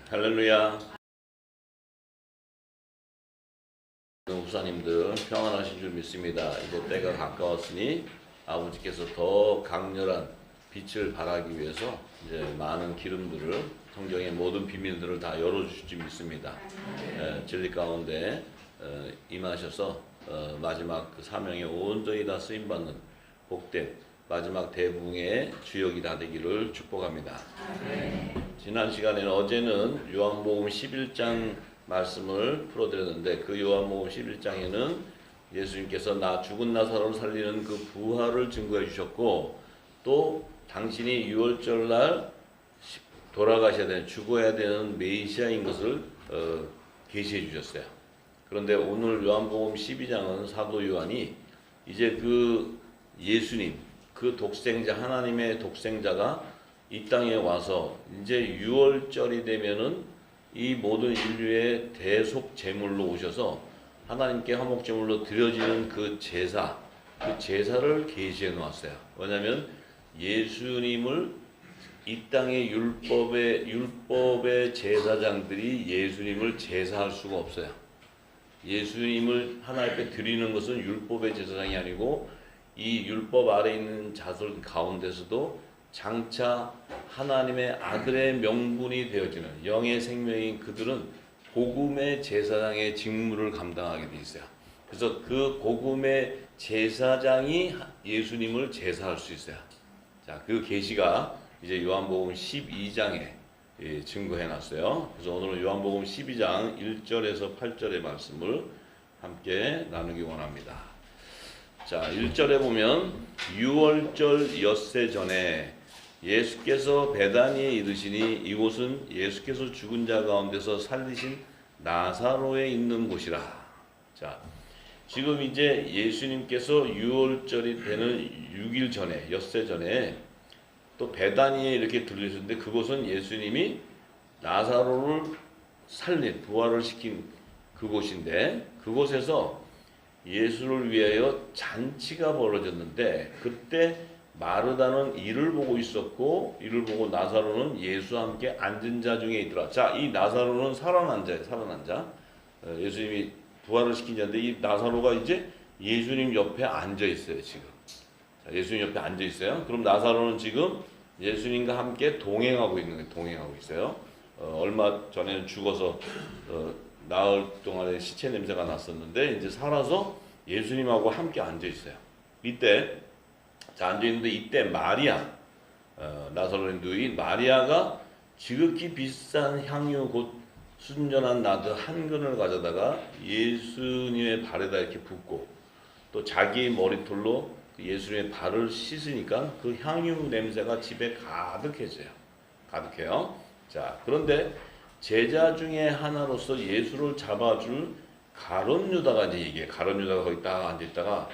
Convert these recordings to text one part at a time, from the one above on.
할렐루야. 목사님들 평안하신 줄 믿습니다. 이제 때가 가까웠으니 아버지께서 더 강렬한 빛을 발하기 위해서 이제 많은 기름들을 성경의 모든 비밀들을 다 열어주실 줄 믿습니다. 진리 가운데 임하셔서 마지막 그 사명에 온전히 다 쓰임받는 복된 마지막 대붕의 주역이 다 되기를 축복합니다. 지난 시간에는 어제는 요한복음 11장 말씀을 풀어드렸는데 그 요한복음 11장에는 예수님께서 죽은 나사로를 살리는 그 부활을 증거해 주셨고 또 당신이 유월절날 돌아가셔야 되는 죽어야 되는 메시아인 것을 계시해 주셨어요. 그런데 오늘 요한복음 12장은 사도 요한이 이제 그 예수님 그 독생자 하나님의 독생자가 이 땅에 와서 이제 6월절이 되면은 이 모든 인류의 대속 제물로 오셔서 하나님께 화목 제물로 드려지는 그 제사를 계시해 놓았어요. 왜냐하면 예수님을 이 땅의 율법의 제사장들이 예수님을 제사할 수가 없어요. 예수님을 하나님 앞에 드리는 것은 율법의 제사장이 아니고 이 율법 아래 있는 자들 가운데서도 장차 하나님의 아들의 명분이 되어지는 영의 생명인 그들은 복음의 제사장의 직무를 감당하게 돼 있어요. 그래서 그 복음의 제사장이 예수님을 제사할 수 있어요. 자, 그 계시가 이제 요한복음 12장에 증거해 놨어요. 그래서 오늘은 요한복음 12장 1절에서 8절의 말씀을 함께 나누기 원합니다. 자, 1절에 보면 6월절 엿새 전에 예수께서 베다니에 이르시니 이곳은 예수께서 죽은 자 가운데서 살리신 나사로에 있는 곳이라. 자, 지금 이제 예수님께서 6월절이 되는 6일 전에 엿새 전에 또 베다니에 이렇게 들리셨는데 그곳은 예수님이 나사로를 살린 부활을 시킨 그곳인데 그곳에서 예수를 위하여 잔치가 벌어졌는데 그때 마르다는 이를 보고 있었고 이를 보고 나사로는 예수와 함께 앉은 자 중에 있더라. 자, 이 나사로는 살아난 자예요. 살아난 자. 예수님이 부활을 시킨 자인데 이 나사로가 이제 예수님 옆에 앉아 있어요. 지금. 자, 예수님 옆에 앉아 있어요. 그럼 나사로는 지금 예수님과 함께 동행하고 있어요. 얼마 전에는 죽어서 나흘 동안에 시체 냄새가 났었는데 이제 살아서 예수님하고 함께 앉아 있어요. 이때 앉아 있는데 이때 마리아 나사로의 누이 마리아가 지극히 비싼 향유 곧 순전한 나드 한 근을 가져다가 예수님의 발에다 이렇게 붓고 또 자기 머리털로 예수님의 발을 씻으니까 그 향유 냄새가 집에 가득해요. 자, 그런데 제자 중에 하나로서 예수를 잡아줄 가룟 유다가 이제 얘기해. 가룟 유다가 거기 딱 앉아있다가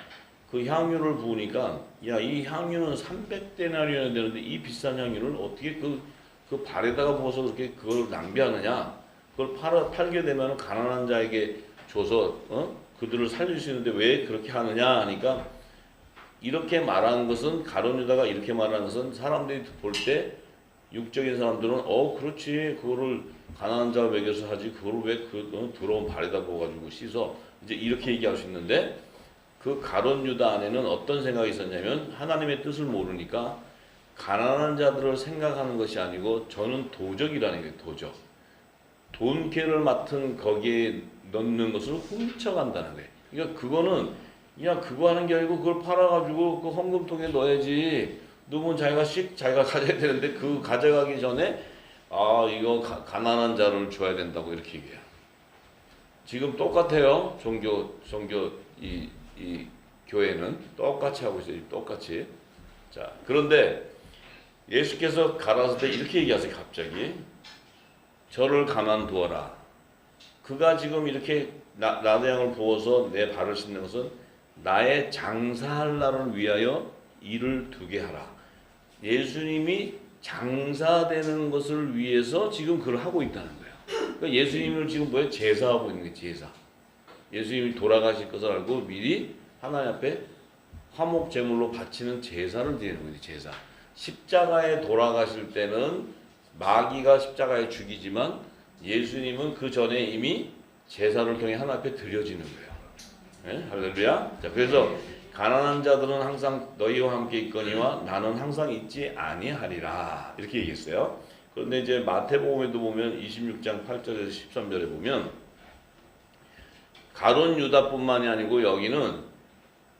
그 향유를 부으니까 야, 이 향유는 300데나리온이 되는데 이 비싼 향유를 어떻게 그 발에다가 부어서 그렇게 그걸 낭비하느냐. 그걸 팔게 되면 가난한 자에게 줘서 그들을 살릴 수 있는데 왜 그렇게 하느냐 하니까 이렇게 말하는 것은 가룟 유다가 이렇게 말하는 것은 사람들이 볼 때 육적인 사람들은 그렇지 그거를 가난한 자 먹여서 하지 그걸 왜 더러운 발에다 부어가지고 씻어 이제 이렇게 얘기할 수 있는데 그 가룟 유다 안에는 어떤 생각이 있었냐면 하나님의 뜻을 모르니까 가난한 자들을 생각하는 것이 아니고 저는 도적이라는 거예요. 도적. 돈캐를 맡은 거기에 넣는 것을 훔쳐간다는 거예요. 그러니까 그거는 그냥 그거 하는 게 아니고 그걸 팔아가지고 그 헌금통에 넣어야지. 넣으면 자기가 가져야 되는데 그 가져가기 전에 이거 가난한 자를 줘야 된다고 이렇게 얘기해요. 지금 똑같아요. 종교 이 교회는 똑같이 하고 있어요. 똑같이. 자, 그런데 예수께서 가라사대 때 이렇게 얘기하세요. 갑자기 저를 가만두어라. 그가 지금 이렇게 나대양을 부어서 내 발을 씻는 것은 나의 장사할 날을 위하여 일을 두게 하라. 예수님이 장사되는 것을 위해서 지금 그걸 하고 있다는 거예요. 그러니까 예수님을 지금 제사하고 있는 거예요. 제사. 예수님이 돌아가실 것을 알고 미리 하나님 앞에 화목 제물로 바치는 제사를 드리는 거예요. 제사. 십자가에 돌아가실 때는 마귀가 십자가에 죽이지만 예수님은 그 전에 이미 제사를 통해 하나님 앞에 드려지는 거예요. 네? 할렐루야. 자, 그래서 가난한 자들은 항상 너희와 함께 있거니와 나는 항상 있지 아니하리라 이렇게 얘기했어요. 그런데 이제 마태복음에도 보면 26장 8절에서 13절에 보면 가룟 유다뿐만이 아니고 여기는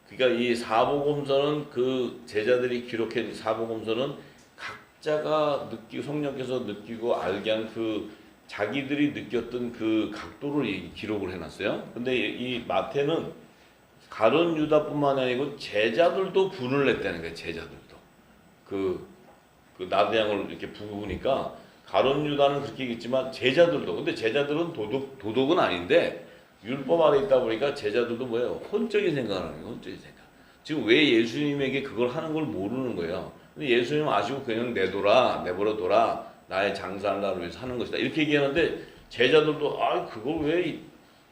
그러니까 이 사복음서는 그 제자들이 기록한 사복음서는 각자가 느끼고 성령께서 느끼고 알게 한 그 자기들이 느꼈던 그 각도를 기록을 해놨어요. 근데 이 마태는 가룟 유다뿐만 아니고 제자들도 분을 냈다는 거예요. 제자들도 그 나대양을 이렇게 부으니까 가룟 유다는 그렇게 얘기했지만 제자들도 근데 제자들은 도덕은 아닌데 율법 아래 있다 보니까 제자들도 뭐예요? 혼적인 생각을 하는 거예요. 혼적인 생각. 지금 왜 예수님에게 그걸 하는 걸 모르는 거예요. 근데 예수님은 아시고 그냥 내버려둬라. 나의 장사할 날을 위해서 하는 것이다. 이렇게 얘기하는데 제자들도 그걸 왜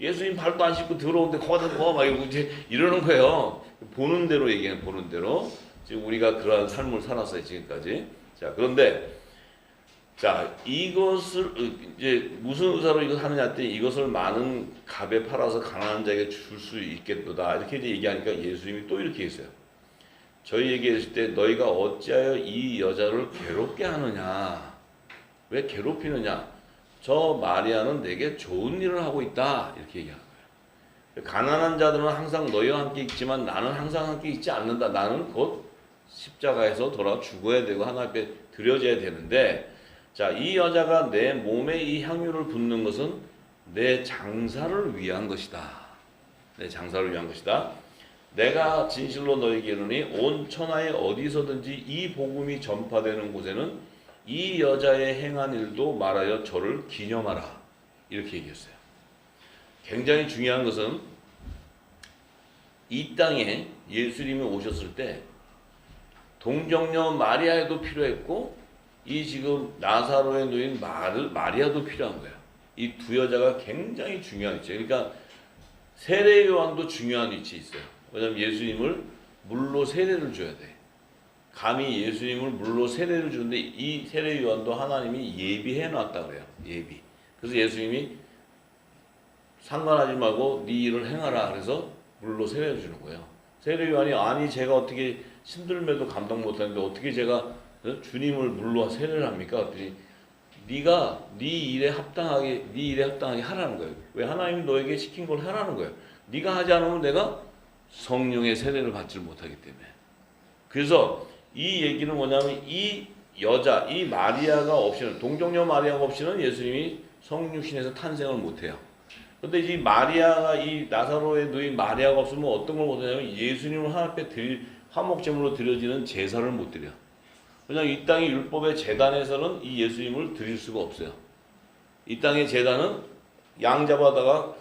예수님 발도 안 씻고 들어오는데 거기다 막 이제 이러는 거예요. 보는 대로 얘기하는 보는 대로. 지금 우리가 그러한 삶을 살았어요. 지금까지. 자, 그런데 자, 이것을 이제 무슨 의사로 이걸 하느냐 했더니 이것을 많은 값에 팔아서 가난한 자에게 줄 수 있겠도다. 이렇게 이제 얘기하니까 예수님이 또 이렇게 했어요. 저희에게 했을 때 너희가 어찌하여 이 여자를 괴롭게 하느냐? 왜 괴롭히느냐? 저 마리아는 내게 좋은 일을 하고 있다. 이렇게 얘기하는 거예요. 가난한 자들은 항상 너희와 함께 있지만 나는 항상 함께 있지 않는다. 나는 곧 십자가에서 돌아 죽어야 되고 하나님 앞에 드려져야 되는데 자, 이 여자가 내 몸에 이 향유를 붓는 것은 내 장사를 위한 것이다. 내 장사를 위한 것이다. 내가 진실로 너희에게 이르노니 온 천하에 어디서든지 이 복음이 전파되는 곳에는 이 여자의 행한 일도 말하여 저를 기념하라. 이렇게 얘기했어요. 굉장히 중요한 것은 이 땅에 예수님이 오셨을 때 동정녀 마리아에도 필요했고 이 지금 나사로의 누인 마리아도 필요한 거예요. 이 두 여자가 굉장히 중요한 위치예요. 그러니까 세례 요한도 중요한 위치에 있어요. 왜냐하면 예수님을 물로 세례를 줘야 돼. 감히 예수님을 물로 세례를 주는데 이 세례 요한도 하나님이 예비해 놨다 그래요. 예비. 그래서 예수님이 상관하지 말고 네 일을 행하라. 그래서 물로 세례를 주는 거예요. 세례 요한이 아니 제가 어떻게 신들매도 감당 못하는데 어떻게 제가 주님을 물로 세례를 합니까? 그랬더니 네가 네 일에 합당하게 하라는 거예요. 왜 하나님이 너에게 시킨 걸 하라는 거예요. 네가 하지 않으면 내가 성령의 세례를 받지 못하기 때문에. 그래서 이 얘기는 뭐냐면 이 여자, 이 마리아가 없이는 동정녀 마리아가 없이는 예수님이 성육신에서 탄생을 못해요. 근데 이 마리아가 이 나사로의 누인 마리아가 없으면 어떤 걸 못하냐면 예수님을 하나님 앞에 화목제물로 드려지는 제사를 못 드려. 왜냐하면 이 땅의 율법의 제단에서는 이 예수님을 드릴 수가 없어요. 이 땅의 제단은 양 잡아다가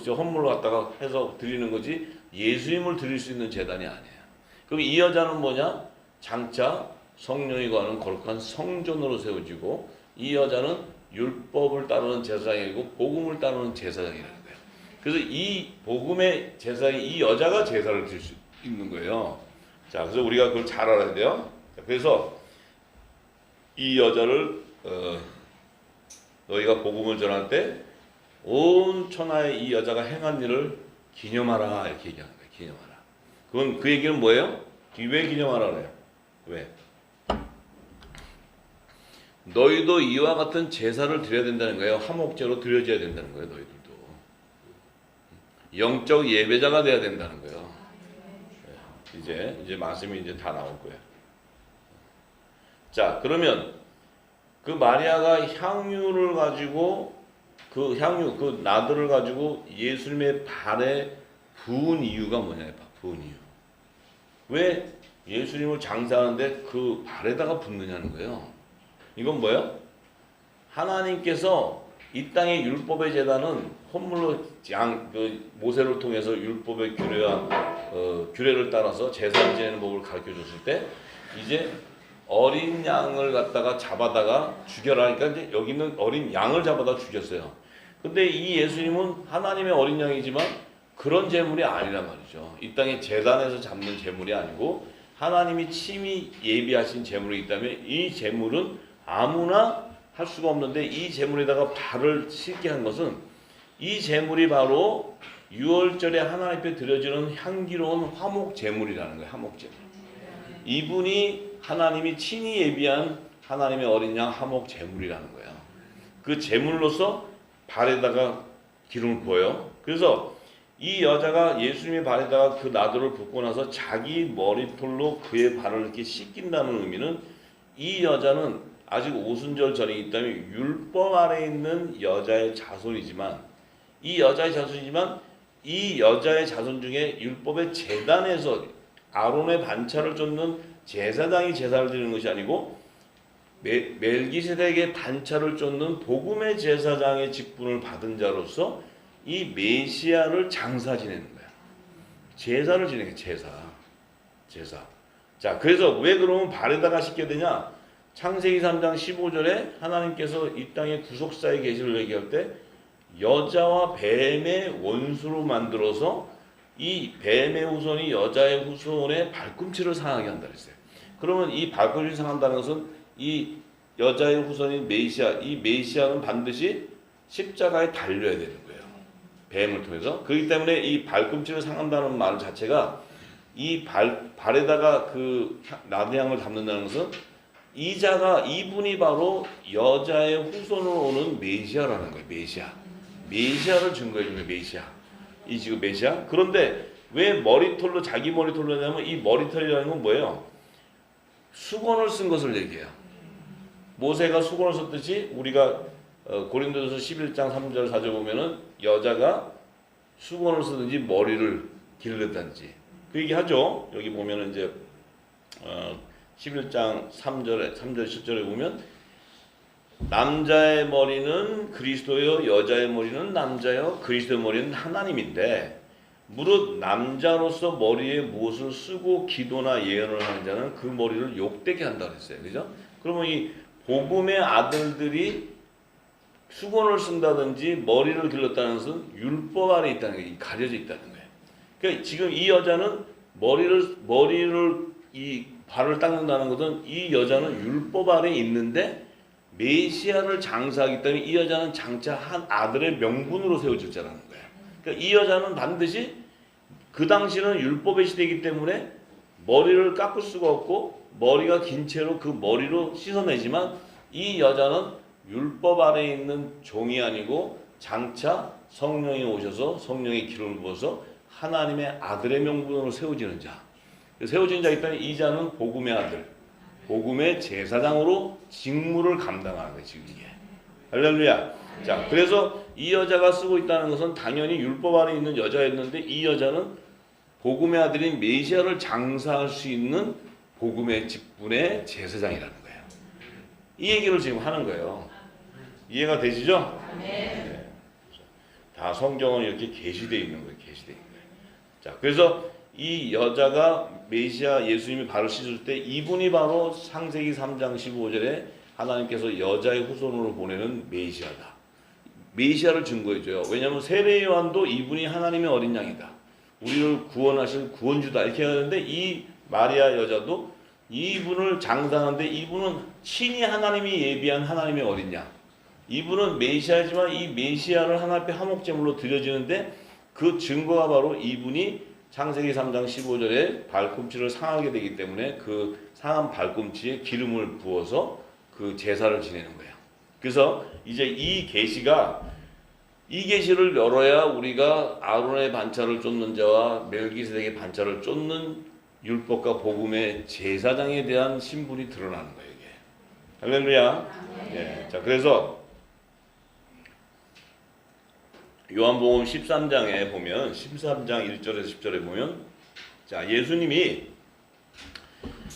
헌물을 갖다가 해서 드리는 거지 예수님을 드릴 수 있는 제단이 아니에요. 그럼 이 여자는 뭐냐? 장차 성령이 거하는 거룩한 성전으로 세워지고 이 여자는 율법을 따르는 제사장이고 복음을 따르는 제사장이라는 거예요. 그래서 이 복음의 제사장이 이 여자가 제사를 드릴 수 있는 거예요. 자, 그래서 우리가 그걸 잘 알아야 돼요. 그래서 이 여자를 너희가 복음을 전할 때 온 천하에 이 여자가 행한 일을 기념하라 이렇게 얘기하는 거예요. 기념하라. 그건 그 얘기는 뭐예요? 왜 기념하라 그래요? 왜? 너희도 이와 같은 제사를 드려야 된다는 거예요. 화목제로 드려져야 된다는 거예요. 너희들도 영적 예배자가 돼야 된다는 거예요. 이제 말씀이 이제 다 나올 거예요. 자, 그러면 그 마리아가 향유를 가지고 그 나들을 가지고 예수님의 발에 부은 이유가 뭐냐? 부은 이유. 왜 예수님을 장사하는데 그 발에다가 붓느냐는 거예요. 이건 뭐예요? 하나님께서 이 땅의 율법의 제단은 헌물로 모세를 통해서 율법의 규례를 따라서 제사를 지내는 법을 가르쳐 줬을 때 이제 어린 양을 갖다가 잡아다가 죽여라. 그러니까 이제 여기는 어린 양을 잡아다 죽였어요. 근데 이 예수님은 하나님의 어린 양이지만 그런 제물이 아니란 말이죠. 이 땅의 제단에서 잡는 제물이 아니고 하나님이 친히 예비하신 제물이기 때문에 이 제물은 아무나 할 수가 없는데 이 제물에다가 발을 씻게 한 것은 이 제물이 바로 유월절에 하나님 앞에 드려지는 향기로운 화목 제물이라는 거예요. 화목 제물. 이분이 하나님이 친히 예비한 하나님의 어린 양 화목 제물이라는 거예요. 그 제물로서 발에다가 기름을 부어요. 그래서 이 여자가 예수님의 발에다가 그 나도를 붓고 나서 자기 머리털로 그의 발을 이렇게 씻긴다는 의미는 이 여자는 아직 오순절 전이기 때문에 율법 아래 있는 여자의 자손이지만 이 여자의 자손 중에 율법의 제단에서 아론의 반차를 쫓는 제사장이 제사를 드리는 것이 아니고 멜기세덱의 반차를 쫓는 복음의 제사장의 직분을 받은 자로서 이 메시아를 장사 지내는 거야. 제사를 지내는 거야. 제사. 자, 그래서 왜 그러면 발에다가 씻게 되냐? 창세기 3장 15절에 하나님께서 이 땅에 구속사의 계시를 얘기할 때 여자와 뱀의 원수로 만들어서 이 뱀의 후손이 여자의 후손의 발꿈치를 상하게 한다 그랬어요. 그러면 이 발꿈치를 상한다는 것은 이 여자의 후손인 메시아, 이 메시아는 반드시 십자가에 달려야 되는 거예요. 뱀을 통해서. 그렇기 때문에 이 발꿈치를 상한다는 말 자체가 이 발에다가 그 나대향을 담는다는 것은 이분이 바로 여자의 후손으로 오는 메시아라는 거예요. 메시아를 증거해 주는 메시아. 이 지금 메시아. 그런데 왜 머리털로 자기 머리털로 하냐면 이 머리털이라는 건 뭐예요? 수건을 쓴 것을 얘기해요. 모세가 수건을 썼듯이 우리가 고린도전서 11장 3절 4절 보면은 여자가 수건을 쓰든지 머리를 기르든지 그 얘기하죠. 여기 보면은 이제 11장 3절 10절에 보면 남자의 머리는 그리스도요 여자의 머리는 남자요 그리스도의 머리는 하나님인데 무릇 남자로서 머리에 무엇을 쓰고 기도나 예언을 하는 자는 그 머리를 욕되게 한다 그랬어요. 그죠? 그러면 이 복음의 아들들이 수건을 쓴다든지 머리를 길렀다는 것은 율법 아래 있다는 게 가려져 있다는 거예요. 그러니까 지금 이 여자는 머리를 이 발을 닦는다는 것은 이 여자는 율법 아래 있는데 메시아를 장사하기 때문에 이 여자는 장차 한 아들의 명분으로 세워질 자라는 거예요. 그러니까 이 여자는 반드시 그 당시는 율법의 시대이기 때문에 머리를 깎을 수가 없고 머리가 긴 채로 그 머리로 씻어내지만 이 여자는 율법 아래에 있는 종이 아니고 장차 성령이 오셔서 성령의 기름을 부어서 하나님의 아들의 명분으로 세워지는 자. 세워진 자이기 때문에 이 자는 복음의 아들, 복음의 제사장으로 직무를 감당하는 거예요. 지금 이게. 할렐루야. 자, 그래서 이 여자가 쓰고 있다는 것은 당연히 율법 아래 있는 여자였는데 이 여자는 복음의 아들인 메시아를 장사할 수 있는 복음의 직분의 제사장이라는 거예요. 이 얘기를 지금 하는 거예요. 이해가 되시죠? 네. 다 성경은 이렇게 계시되어 있는 거예요. 계시되어 있는 거예요. 자, 그래서 이 여자가 메시아 예수님이 발을 씻을 때 이분이 바로 창세기 3장 15절에 하나님께서 여자의 후손으로 보내는 메시아다. 메시아를 증거해줘요. 왜냐하면 세례 요한도 이분이 하나님의 어린 양이다. 우리를 구원하실 구원주다. 이렇게 하는데 이 마리아 여자도 이분을 장사하는데 이분은 친히 하나님이 예비한 하나님의 어린 양. 이분은 메시아지만 이 메시아를 하나님 앞에 화목제물로 드려지는데 그 증거가 바로 이분이 창세기 3장 15절에 발꿈치를 상하게 되기 때문에 그 상한 발꿈치에 기름을 부어서 그 제사를 지내는 거예요. 그래서 이제 이 계시를 열어야 우리가 아론의 반차를 쫓는 자와 멜기세덱의 반차를 쫓는 율법과 복음의 제사장에 대한 신분이 드러나는 거예요. 이게. 할렐루야. 예. 자, 그래서 요한복음 13장에 보면 13장 1절에서 10절에 보면 자, 예수님이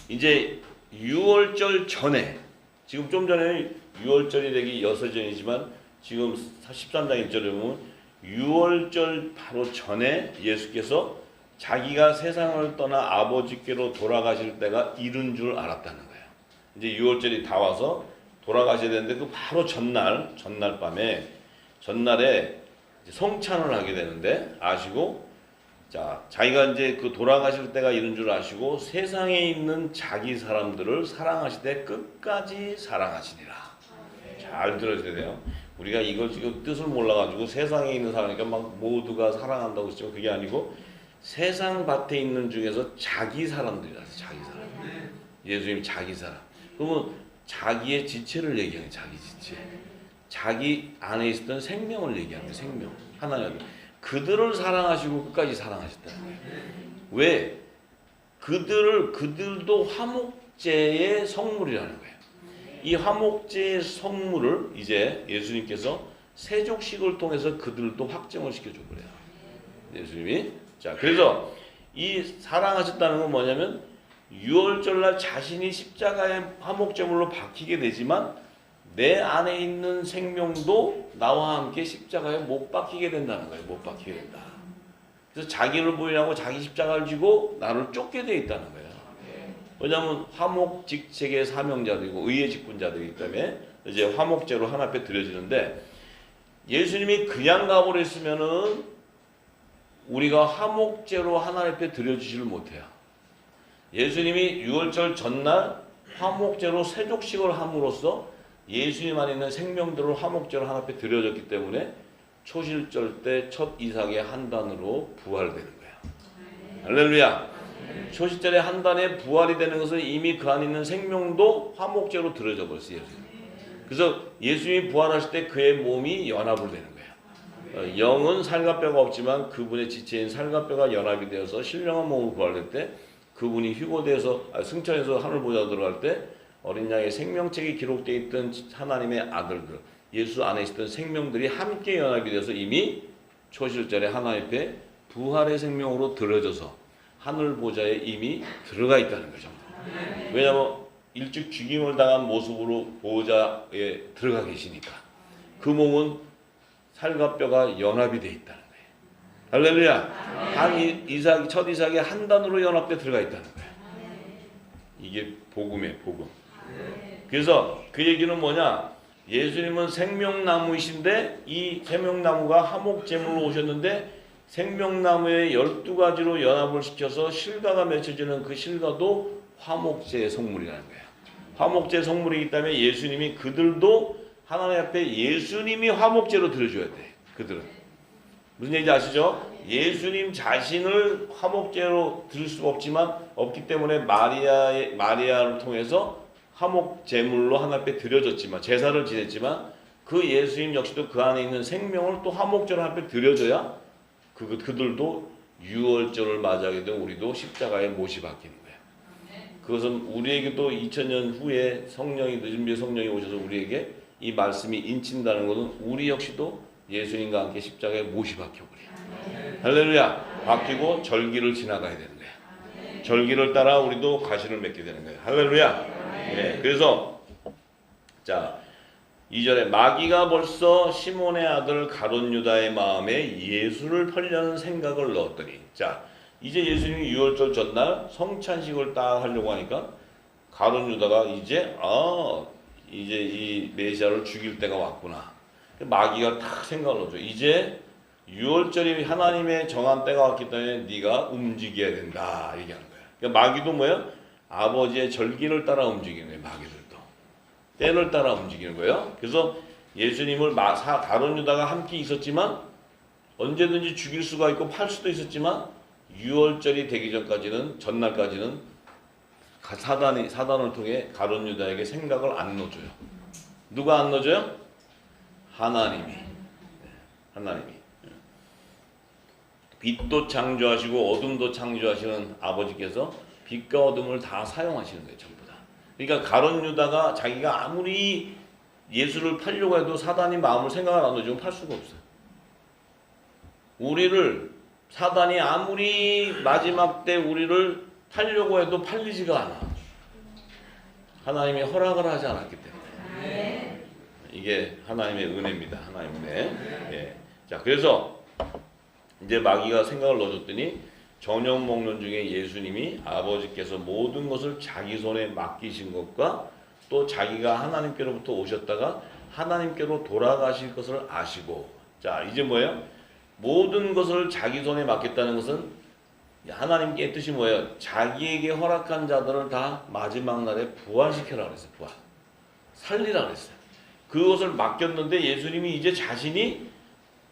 이제 유월절 전에 지금 좀 전에 유월절이 되기 6전이지만 지금 13장 1절에 보면 유월절 바로 전에 예수께서 자기가 세상을 떠나 아버지께로 돌아가실 때가 이른 줄 알았다는 거예요. 이제 유월절이 다 와서 돌아가셔야 되는데 그 바로 전날 전날에 성찬을 하게 되는데 아시고 자 자기가 이제 그 돌아가실 때가 이른 줄 아시고 세상에 있는 자기 사람들을 사랑하시되 끝까지 사랑하시니라. 잘 들어줘야 돼요. 우리가 이걸 지금 뜻을 몰라가지고 세상에 있는 사람이니까 막 모두가 사랑한다고 했지만 그게 아니고 세상 밭에 있는 중에서 자기 사람들이라서 자기 사람. 예수님 자기 사람. 그러면 자기의 지체를 얘기하는 자기 지체. 자기 안에 있었던 생명을 얘기하는 생명. 하나님. 그들을 사랑하시고 끝까지 사랑하셨다는 거예요. 왜? 그들도 화목제의 성물이라는 거예요. 이 화목제의 성물을 이제 예수님께서 세족식을 통해서 그들도 확정을 시켜줘 그래요. 예수님이. 자, 그래서 이 사랑하셨다는 건 뭐냐면 유월절날 자신이 십자가의 화목제물로 박히게 되지만 내 안에 있는 생명도 나와 함께 십자가에 못 박히게 된다는 거예요. 못 박히게 된다. 그래서 자기를 부인하고 자기 십자가를 지고 나를 쫓게 돼 있다는 거예요. 왜냐하면 화목직책의 사명자들이고 의의 직분자들이기 때문에 이제 화목제로 하나님 앞에 드려지는데 예수님이 그냥 가버렸으면은 우리가 화목제로 하나님 앞에 드려지지를 못해요. 예수님이 유월절 전날 화목제로 세족식을 함으로써 예수님 안에 있는 생명들을 화목제로 하나님 앞에 드려졌기 때문에 초실절 때 첫 이삭의 한단으로 부활되는 거예요. 할렐루야. 초실절의 한단에 부활이 되는 것은 이미 그 안에 있는 생명도 화목제로 드려져 버렸어요. 그래서 예수님이 부활하실 때 그의 몸이 연합을 되는 거예요. 영은 살과 뼈가 없지만 그분의 지체인 살과 뼈가 연합이 되어서 신령한 몸으로 부활될 때 그분이 휴거돼서 승천해서 하늘 보좌 들어갈 때 어린 양의 생명책에 기록되어 있던 하나님의 아들들 예수 안에 있었던 생명들이 함께 연합이 돼서 이미 초실절에 하나님 앞에 부활의 생명으로 들어져서 하늘 보좌에 이미 들어가 있다는 거죠. 왜냐하면 일찍 죽임을 당한 모습으로 보좌에 들어가 계시니까 그 몸은 살과 뼈가 연합이 되어 있다는 거예요. 할렐루야. 첫 이삭의 한 단으로 연합돼 들어가 있다는 거예요. 이게 복음이에요. 복음. 그래서 그 얘기는 뭐냐? 예수님은 생명나무이신데 이 생명나무가 화목제물로 오셨는데 생명나무의 12가지로 연합을 시켜서 실과가 맺혀지는 그 실과도 화목제의 성물이라는 거예요. 화목제 성물이기 때문에 예수님이 그들도 하나님 앞에 예수님이 화목제로 드려줘야 돼. 그들은. 무슨 얘기인지 아시죠? 예수님 자신을 화목제로 드릴 수가 없기 때문에 마리아를 통해서 화목제물로 하나님 앞에 드려졌지만 제사를 지냈지만 그 예수님 역시도 그 안에 있는 생명을 또 화목제로 하나님 앞에 드려줘야 그들도 유월절을 맞이하게 되면 우리도 십자가에 못이 박히는 거예요. 그것은 우리에게도 2000년 후에 성령이 늦은 비에 성령이 오셔서 우리에게 이 말씀이 인친다는 것은 우리 역시도 예수님과 함께 십자가에 못이 박혀버려요. 할렐루야. 박히고 절기를 지나가야 되는 거예요. 절기를 따라 우리도 과실을 맺게 되는 거예요. 할렐루야. 네, 그래서 자 2절에 마귀가 벌써 시몬의 아들 가룟 유다의 마음에 예수를 팔려는 생각을 넣었더니 자 이제 예수님이 유월절 전날 성찬식을 딱 하려고 하니까 가룟 유다가 이제 이 메시아를 죽일 때가 왔구나. 마귀가 딱 생각을 넣죠. 이제 유월절이 하나님의 정한 때가 왔기 때문에 네가 움직여야 된다 얘기하는 거예요. 그러니까 마귀도 뭐예요? 아버지의 절기를 따라 움직이는 거예요. 마귀들도. 때를 따라 움직이는 거예요. 그래서 예수님을 가룟 유다가 함께 있었지만 언제든지 죽일 수가 있고 팔 수도 있었지만 유월절이 되기 전날까지는 사단을 통해 가룟 유다에게 생각을 안 넣어줘요. 누가 안 넣어줘요? 하나님이. 빛도 창조하시고 어둠도 창조하시는 아버지께서 빛과 어둠을 다 사용하시는 거예요. 전부 다. 그러니까 가룟 유다가 자기가 아무리 예수를 팔려고 해도 사단이 마음을 생각을 안 넣어주면 팔 수가 없어요. 우리를 사단이 아무리 마지막 때 우리를 팔려고 해도 팔리지가 않아. 하나님이 허락을 하지 않았기 때문에. 이게 하나님의 은혜입니다. 하나님의 은혜. 예. 자, 그래서 이제 마귀가 생각을 넣어줬더니 저녁 먹는 중에 예수님이 아버지께서 모든 것을 자기 손에 맡기신 것과 또 자기가 하나님께로부터 오셨다가 하나님께로 돌아가실 것을 아시고 자 이제 뭐예요? 모든 것을 자기 손에 맡겼다는 것은 하나님께 뜻이 뭐예요? 자기에게 허락한 자들을 다 마지막 날에 부활시켜라 그랬어요. 부활. 살리라 그랬어요. 그것을 맡겼는데 예수님이 이제 자신이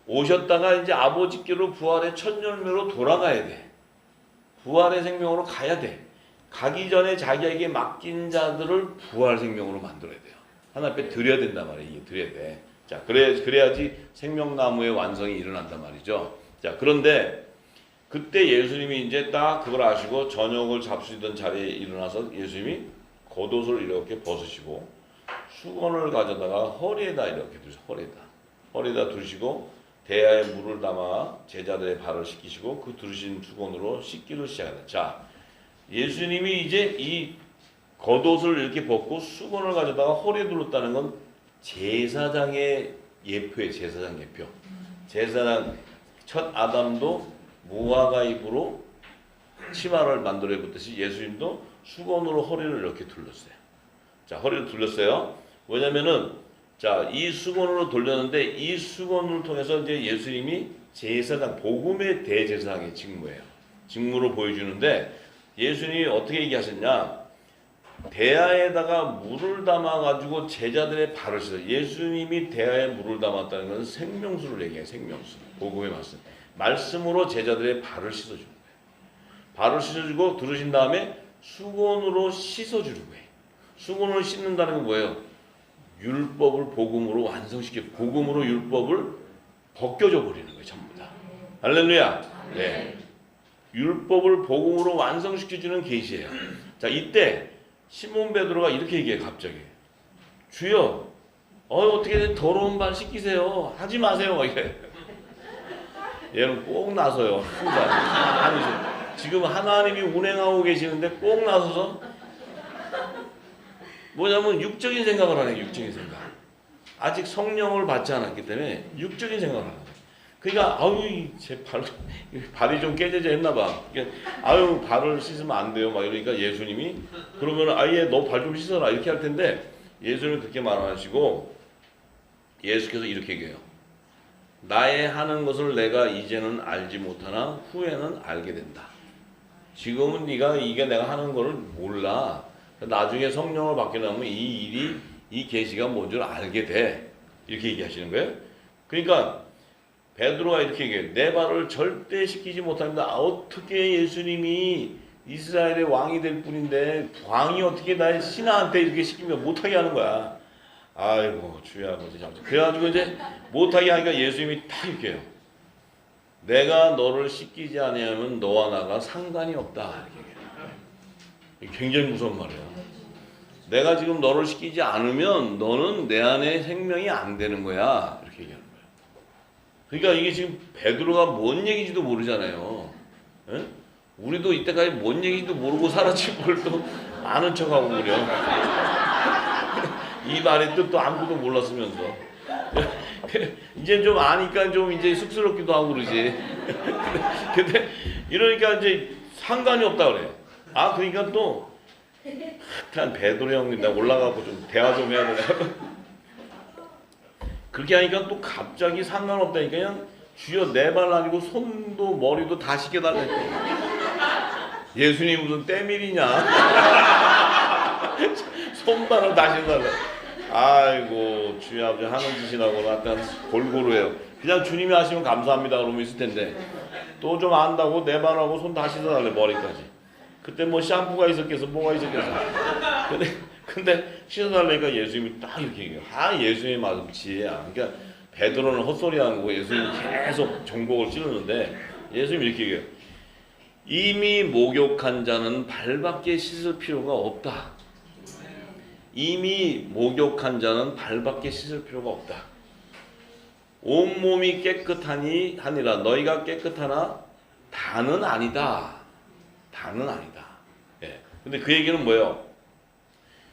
오셨다가 이제 아버지께로 부활의 첫 열매로 돌아가야 돼. 부활의 생명으로 가야 돼. 가기 전에 자기에게 맡긴 자들을 부활 생명으로 만들어야 돼요. 하나님 앞에 드려야 된단 말이에요. 이게 드려야 돼. 자, 그래야지 생명나무의 완성이 일어난단 말이죠. 자, 그런데 그때 예수님이 이제 딱 그걸 아시고 저녁을 잡수시던 자리에 일어나서 예수님이 겉옷을 이렇게 벗으시고 수건을 가져다가 허리에다 이렇게 두시고 허리에다 두시고 대야에 물을 담아 제자들의 발을 씻기시고 그 두르신 수건으로 씻기를 시작한다. 자, 예수님이 이제 이 겉옷을 이렇게 벗고 수건을 가져다가 허리에 둘렀다는 건 제사장의 예표예요. 제사장 예표. 제사장 첫 아담도 무화과 잎으로 치마를 만들어 입었듯이 예수님도 수건으로 허리를 이렇게 둘렀어요. 자, 허리를 둘렀어요. 왜냐면은 자, 이 수건으로 돌렸는데 이 수건을 통해서 이제 예수님이 제사장, 복음의 대제사장의 직무예요. 직무로 보여주는데 예수님이 어떻게 얘기하셨냐? 대야에다가 물을 담아가지고 제자들의 발을 씻어요. 예수님이 대야에 물을 담았다는 것은 생명수를 얘기해요. 생명수. 복음의 말씀. 말씀으로 제자들의 발을 씻어주는 거예요. 발을 씻어주고 들으신 다음에 수건으로 씻어주는 거예요. 수건으로 씻는다는 건 뭐예요? 율법을 복음으로 완성시켜, 복음으로 율법을 벗겨져 버리는 거예요. 전부 다. 할렐루야. 네. 율법을 복음으로 완성시켜주는 계시예요. 자, 이때 시몬 베드로가 이렇게 얘기해요. 갑자기 주여, 어떻게 더러운 발 씻기세요? 하지 마세요. 이래. 얘는 꼭 나서요. 항상. 지금 하나님이 운행하고 계시는데 꼭 나서서 뭐냐면 육적인 생각을 하네. 육적인 생각. 아직 성령을 받지 않았기 때문에 육적인 생각을 하는 거예요. 그러니까 아유 제 발이 좀 깨져져 했나 봐. 아유 발을 씻으면 안 돼요. 막 이러니까 예수님이 그러면 아예 너 발 좀 씻어라 이렇게 할 텐데 예수님은 그렇게 말 안 하시고 예수께서 이렇게 얘기해요. 나의 하는 것을 내가 이제는 알지 못하나 후에는 알게 된다. 지금은 네가 이게 내가 하는 거를 몰라. 나중에 성령을 받게 되면 이 일이 이 계시가 뭔 줄 알게 돼. 이렇게 얘기하시는 거예요. 그러니까 베드로가 이렇게 얘기해요. 내 발을 절대 씻기지 못합니다. 어떻게 예수님이 이스라엘의 왕이 될 뿐인데 왕이 어떻게 나의 신하한테 이렇게 시키면 못하게 하는 거야. 아이고 주여 아버지 참. 그래가지고 이제 못하게 하니까 예수님이 딱 이렇게 해요. 내가 너를 씻기지 아니하면 너와 나가 상관이 없다. 이렇게 굉장히 무서운 말이에요. 내가 지금 너를 씻기지 않으면 너는 내 안에 생명이 안 되는 거야. 이렇게 얘기하는 거예요. 그러니까 이게 지금 베드로가 뭔 얘기인지도 모르잖아요. 에? 우리도 이때까지 뭔 얘기인지도 모르고 살았지 뭘 또 아는 척하고 그래요. 이 말의 뜻도 아무것도 몰랐으면서. 이제 좀 아니까 좀 이제 쑥스럽기도 하고 그러지. 근데 이러니까 이제 상관이 없다 그래. 아 그러니까 또 한 베드로 형님 나 올라가고 좀 대화 좀 해야 되나. 그렇게 하니까 또 갑자기 상관없다니까 그냥 주여 내 발 아니고 손도 머리도 다 씻겨달래. 예수님 무슨 때밀이냐. 손발을 다 씻겨달래. 아이고 주여 아버지 하는 짓이라고 약간 골고루 해요. 그냥 주님이 하시면 감사합니다 그러면 있을 텐데 또 좀 안다고 내 발하고 손 다 씻어달래 머리까지. 그때 뭐 샴푸가 있었겠어 뭐가 있었겠어. 근데 씻어달라니까 예수님이 딱 이렇게 얘기해요. 아 예수님의 말씀 지혜야. 그러니까 베드로는 헛소리하는 거고 예수님이 계속 정복을 찌르는데 예수님이 이렇게 얘기해요. 이미 목욕한 자는 발밖에 씻을 필요가 없다. 이미 목욕한 자는 발밖에 씻을 필요가 없다. 온몸이 깨끗하니 하니라. 너희가 깨끗하나 다는 아니다. 다는 아니다. 예. 근데 그 얘기는 뭐예요?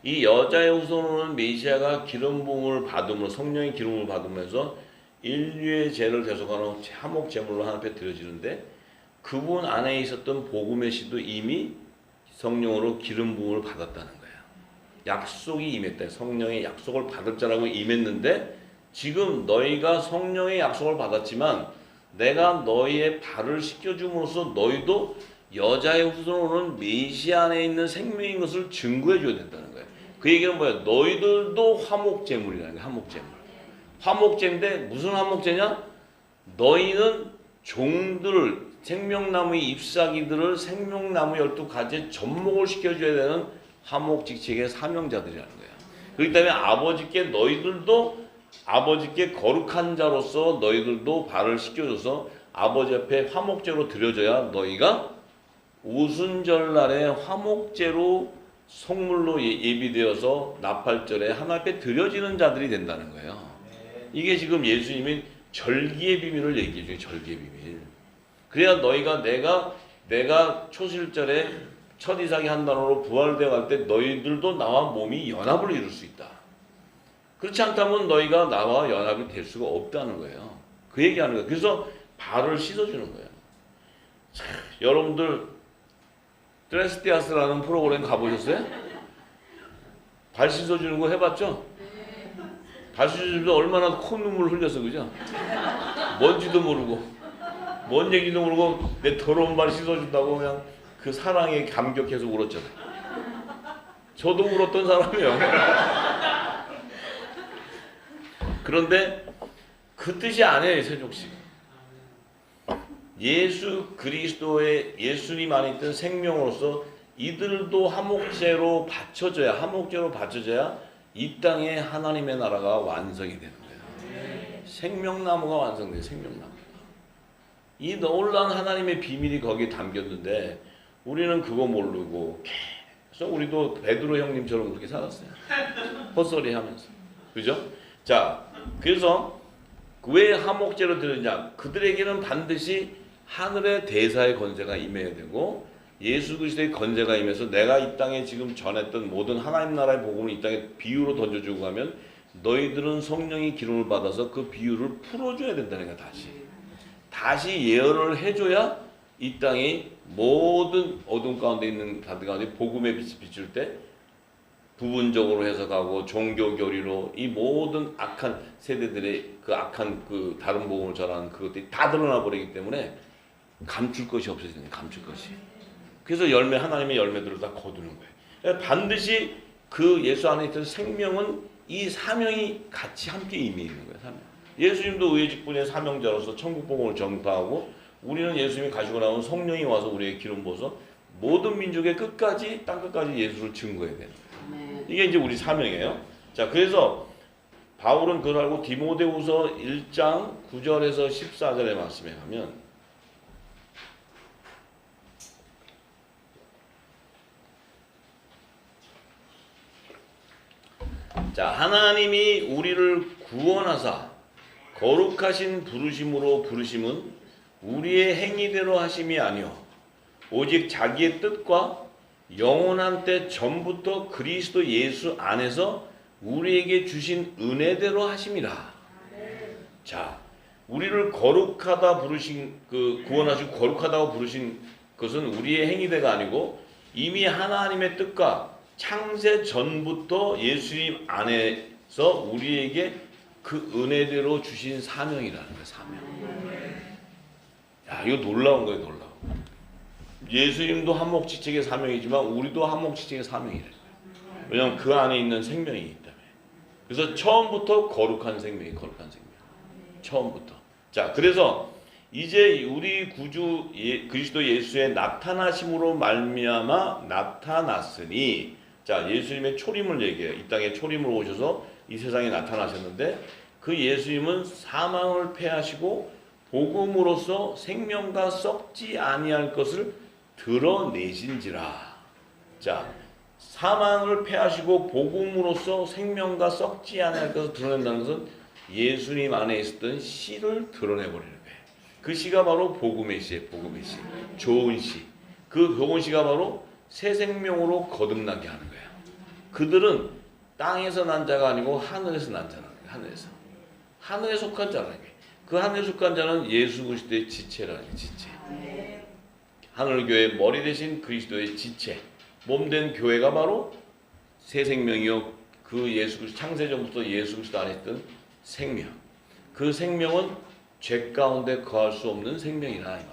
이 여자의 후손으로는 메시아가 기름 부음을 받음으로 성령의 기름을 받으면서 인류의 죄를 대속하는 화목 제물로 하나님 앞에 드려지는데 그분 안에 있었던 복음의 씨도 이미 성령으로 기름 부음을 받았다는 거예요. 약속이 임했다. 성령의 약속을 받을 자라고 임했는데 지금 너희가 성령의 약속을 받았지만 내가 너희의 발을 씻겨줌으로써 너희도 여자의 후손으로는 메시아 안에 있는 생명인 것을 증거해 줘야 된다는 거예요. 그 얘기는 뭐야? 너희들도 화목제물이라는 거야. 화목제물. 화목제인데 무슨 화목제냐? 너희는 종들 생명나무의 잎사귀들을 생명나무 12가지에 접목을 시켜줘야 되는 화목직책의 사명자들이라는 거야. 그렇기 때문에 아버지께 거룩한 자로서 너희들도 발을 씻겨줘서 아버지 앞에 화목제로 드려져야 너희가 오순절날에 화목제로 성물로 예비되어서 나팔절에 하나님 앞에 드려지는 자들이 된다는 거예요. 이게 지금 예수님이 절기의 비밀을 얘기해 줘요. 절기의 비밀. 그래야 너희가 내가 초실절에 첫 이삭이 한 단으로 부활되어 갈 때 너희들도 나와 몸이 연합을 이룰 수 있다. 그렇지 않다면 너희가 나와 연합이 될 수가 없다는 거예요. 그 얘기하는 거예요. 그래서 발을 씻어주는 거예요. 자, 여러분들 트레스티아스라는 프로그램 가보셨어요? 발 씻어주는 거 해봤죠? 발 씻어주면서 얼마나 콧눈물 흘렸어, 그죠? 뭔지도 모르고 뭔 얘기도 모르고 내 더러운 발 씻어준다고 그냥 그 사랑에 감격해서 울었잖아요. 저도 울었던 사람이에요. 그런데 그 뜻이 아니에요, 세종씨. 예수 그리스도의 예수님 안에 있던 생명으로서 이들도 화목제로 바쳐져야 이 땅에 하나님의 나라가 완성이 되는 거예요. 생명나무가 완성돼요. 생명나무. 이 놀라운 하나님의 비밀이 거기에 담겼는데 우리는 그거 모르고 계속 우리도 베드로 형님처럼 그렇게 살았어요. 헛소리 하면서. 그죠? 자, 그래서 왜 화목제로 드렸냐? 그들에게는 반드시 하늘의 대사의 권세가 임해야 되고 예수 그리스도의 권세가 임해서 내가 이 땅에 지금 전했던 모든 하나님 나라의 복음을 이 땅에 비유로 던져주고 하면 너희들은 성령의 기름을 받아서 그 비유를 풀어줘야 된다는 거야. 다시 예언을 해줘야 이 땅이 모든 어둠 가운데 있는 자들 가운데 복음의 빛이 비출 때 부분적으로 해석하고 종교 교리로 이 모든 악한 세대들의 그 악한 그 다른 복음을 전하는 그것들이 다 드러나 버리기 때문에 감출 것이 없어지는 거예요. 감출 것이. 그래서 하나님의 열매들을 다 거두는 거예요. 반드시 그 예수 안에 있던 생명은 이 사명이 같이 함께 임해 있는 거예요. 사명. 예수님도 의의 직분의 사명자로서 천국 복음을 전파하고 우리는 예수님이 가지고 나온 성령이 와서 우리에게 기름 부어서 모든 민족의 끝까지 땅 끝까지 예수를 증거해야 되는 거예요. 이게 이제 우리 사명이에요. 자, 그래서 바울은 그걸 알고 디모데후서 1장 9절에서 14절의 말씀에 가면 자, 하나님이 우리를 구원하사 거룩하신 부르심으로 부르심은 우리의 행위대로 하심이 아니요 오직 자기의 뜻과 영원한 때 전부터 그리스도 예수 안에서 우리에게 주신 은혜대로 하심이라. 자, 우리를 거룩하다 부르신 구원하시고 거룩하다고 부르신 것은 우리의 행위대가 아니고 이미 하나님의 뜻과 창세 전부터 예수님 안에서 우리에게 그 은혜대로 주신 사명이라는 거예요. 사명. 야, 이거 놀라운 거예요. 놀라운. 예수님도 한목지책의 사명이지만 우리도 한목지책의 사명이래요. 왜냐하면 그 안에 있는 생명이 있기 때문에. 그래서 처음부터 거룩한 생명이 거룩한 생명. 처음부터. 자, 그래서 이제 우리 구주 그리스도 예수의 나타나심으로 말미암아 나타났으니, 자, 예수님의 초림을 얘기해요. 이 땅에 초림을 오셔서 이 세상에 나타나셨는데 그 예수님은 사망을 패하시고 복음으로써 생명과 썩지 아니할 것을 드러내신지라. 자, 사망을 패하시고 복음으로써 생명과 썩지 아니할 것을 드러낸다는 것은 예수님 안에 있었던 씨를 드러내버리는 거예요. 그 씨가 바로 복음의 씨예요. 복음의 씨. 좋은 씨. 그 좋은 씨가 바로 새 생명으로 거듭나게 하는 거예요. 그들은 땅에서 난 자가 아니고 하늘에서 난 자라는 거예요. 하늘에서. 하늘에 속한 자라는 거예요. 그 하늘에 속한 자는 예수 그리스도의 지체라는 거예요. 지체. 하늘교회의 머리 대신 그리스도의 지체. 몸된 교회가 바로 새 생명이요. 그 예수 그리스도 창세전부터 예수 그리스도 안에 있던 생명. 그 생명은 죄 가운데 거할 수 없는 생명이라 이 말이에요.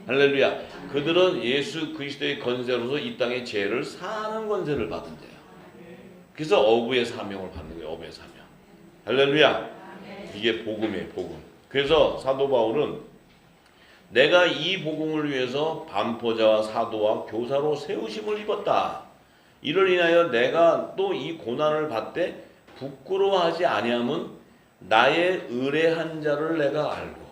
할렐루야. 그들은 예수 그리스도의 권세로서 이 땅의 죄를 사는 권세를 받은 자예요. 그래서 어부의 사명을 받는 거예요. 어부의 사명. 할렐루야. 이게 복음이에요. 복음. 그래서 사도 바울은 내가 이 복음을 위해서 반포자와 사도와 교사로 세우심을 입었다. 이를 인하여 내가 또 이 고난을 받되 부끄러워하지 아니함은 나의 의뢰한 자를 내가 알고.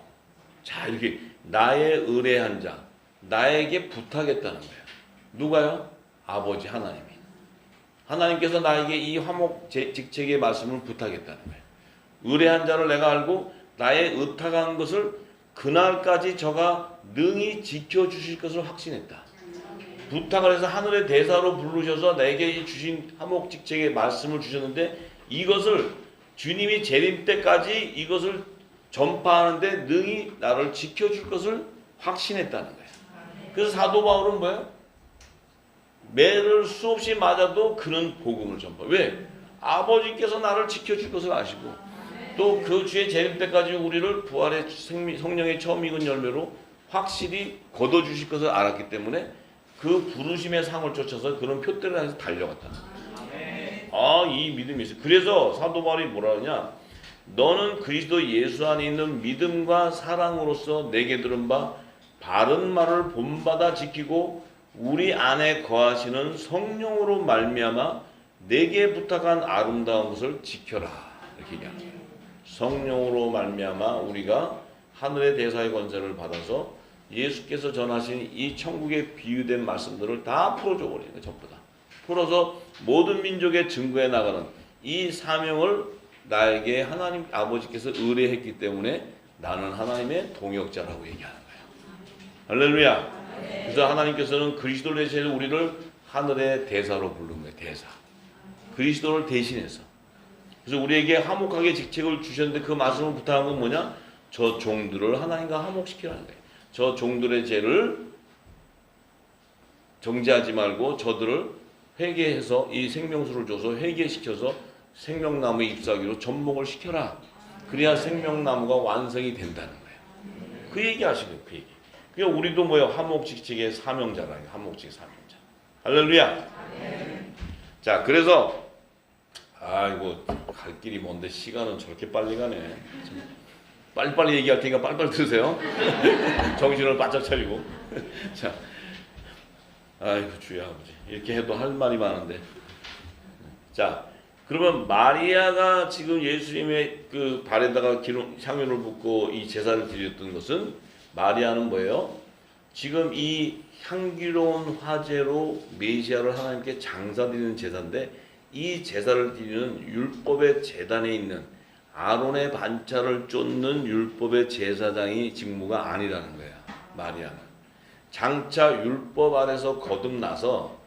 자, 이렇게 나의 의뢰한 자, 나에게 부탁했다는 거예요. 누가요? 아버지 하나님이. 하나님께서 나에게 이 화목 직책의 말씀을 부탁했다는 거예요. 의뢰한 자를 내가 알고 나의 의탁한 것을 그날까지 저가 능히 지켜주실 것을 확신했다. 부탁을 해서 하늘의 대사로 부르셔서 내게 주신 화목 직책의 말씀을 주셨는데 이것을 주님이 재림 때까지 이것을 전파하는데 능히 나를 지켜줄 것을 확신했다는 거예요. 그래서 사도 바울은 뭐예요? 매를 수없이 맞아도 그는 복음을 전파. 왜? 아버지께서 나를 지켜줄 것을 아시고 또 그 주의 재림 때까지 우리를 부활의 성령의 처음 익은 열매로 확실히 거둬주실 것을 알았기 때문에 그 부르심의 상을 쫓아서 그런 표대를 향해서 달려갔다는 거예요. 이 믿음이 있어요. 그래서 사도 바울이 뭐라 하냐? 너는 그리스도 예수 안에 있는 믿음과 사랑으로서 내게 들은 바 바른 말을 본받아 지키고 우리 안에 거하시는 성령으로 말미암아 내게 부탁한 아름다운 것을 지켜라. 이렇게 얘기하는 거예요. 성령으로 말미암아 우리가 하늘의 대사의 권세를 받아서 예수께서 전하신 이 천국에 비유된 말씀들을 다 풀어줘 버리는 거예요. 전부 다. 풀어서 모든 민족의 증거해 나가는 이 사명을 나에게 하나님 아버지께서 의뢰했기 때문에 나는 하나님의 동역자라고 얘기하는 거예요. 할렐루야. 그래서 하나님께서는 그리스도를 대신해서 우리를 하늘의 대사로 부른 거예요. 대사. 그리스도를 대신해서. 그래서 우리에게 화목하게 직책을 주셨는데 그 말씀을 부탁한 건 뭐냐? 저 종들을 하나님과 화목시키라는 거예요. 저 종들의 죄를 정죄하지 말고 저들을 회개해서 이 생명수를 줘서 회개시켜서 생명나무에 잎사귀로 접목을 시켜라. 그래야 생명나무가 완성이 된다는 거예요. 그 얘기 하시고요. 그 얘기. 그러니까 우리도 뭐예요? 화목직책의 사명자라는 거예요. 화목직의 사명자. 할렐루야. 자, 그래서 이거 갈 길이 먼데 시간은 저렇게 빨리 가네. 빨리빨리 얘기할 테니까 빨리빨리 들으세요. 정신을 바짝 차리고. 자, 아이고 주여 아버지. 이렇게 해도 할 말이 많은데. 자, 그러면 마리아가 지금 예수님의 그 발에다가 향유를 붓고 이 제사를 드렸던 것은 마리아는 뭐예요? 지금 이 향기로운 화제로 메시아를 하나님께 장사드리는 제사인데 이 제사를 드리는 율법의 제단에 있는 아론의 반차를 쫓는 율법의 제사장이 직무가 아니라는 거야. 마리아는 장차 율법 아래서 거듭나서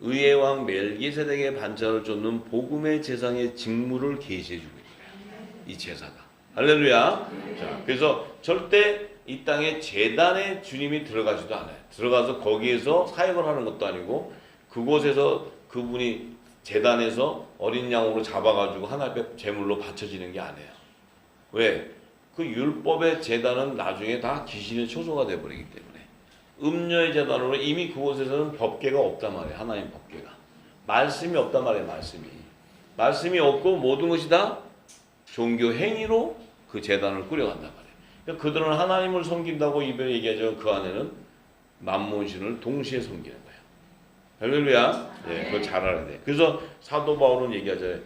의회왕 멜기세덱의 반차를 쫓는 복음의 제사장의 직무를 계시해주고 있는 거야. 이 제사가. 할렐루야. 자, 그래서 절대 이 땅에 제단에 주님이 들어가지도 않아요. 들어가서 거기에서 사역을 하는 것도 아니고 그곳에서 그분이 제단에서 어린 양으로 잡아가지고 하나님의 제물로 바쳐지는 게 아니에요. 왜? 그 율법의 제단은 나중에 다 귀신의 초소가 돼버리기 때문에 음녀의 제단으로 이미 그곳에서는 법궤가 없단 말이에요. 하나님 법궤가. 말씀이 없단 말이에요. 말씀이 없고 모든 것이 다 종교 행위로 그 제단을 꾸려간단 말이에요. 그러니까 그들은 하나님을 섬긴다고 입에 얘기하죠. 그 안에는 만몬신을 동시에 섬기는 거예요. 할렐루야. 네, 그걸 잘 알아야 돼. 그래서 사도 바울은 얘기하잖아요.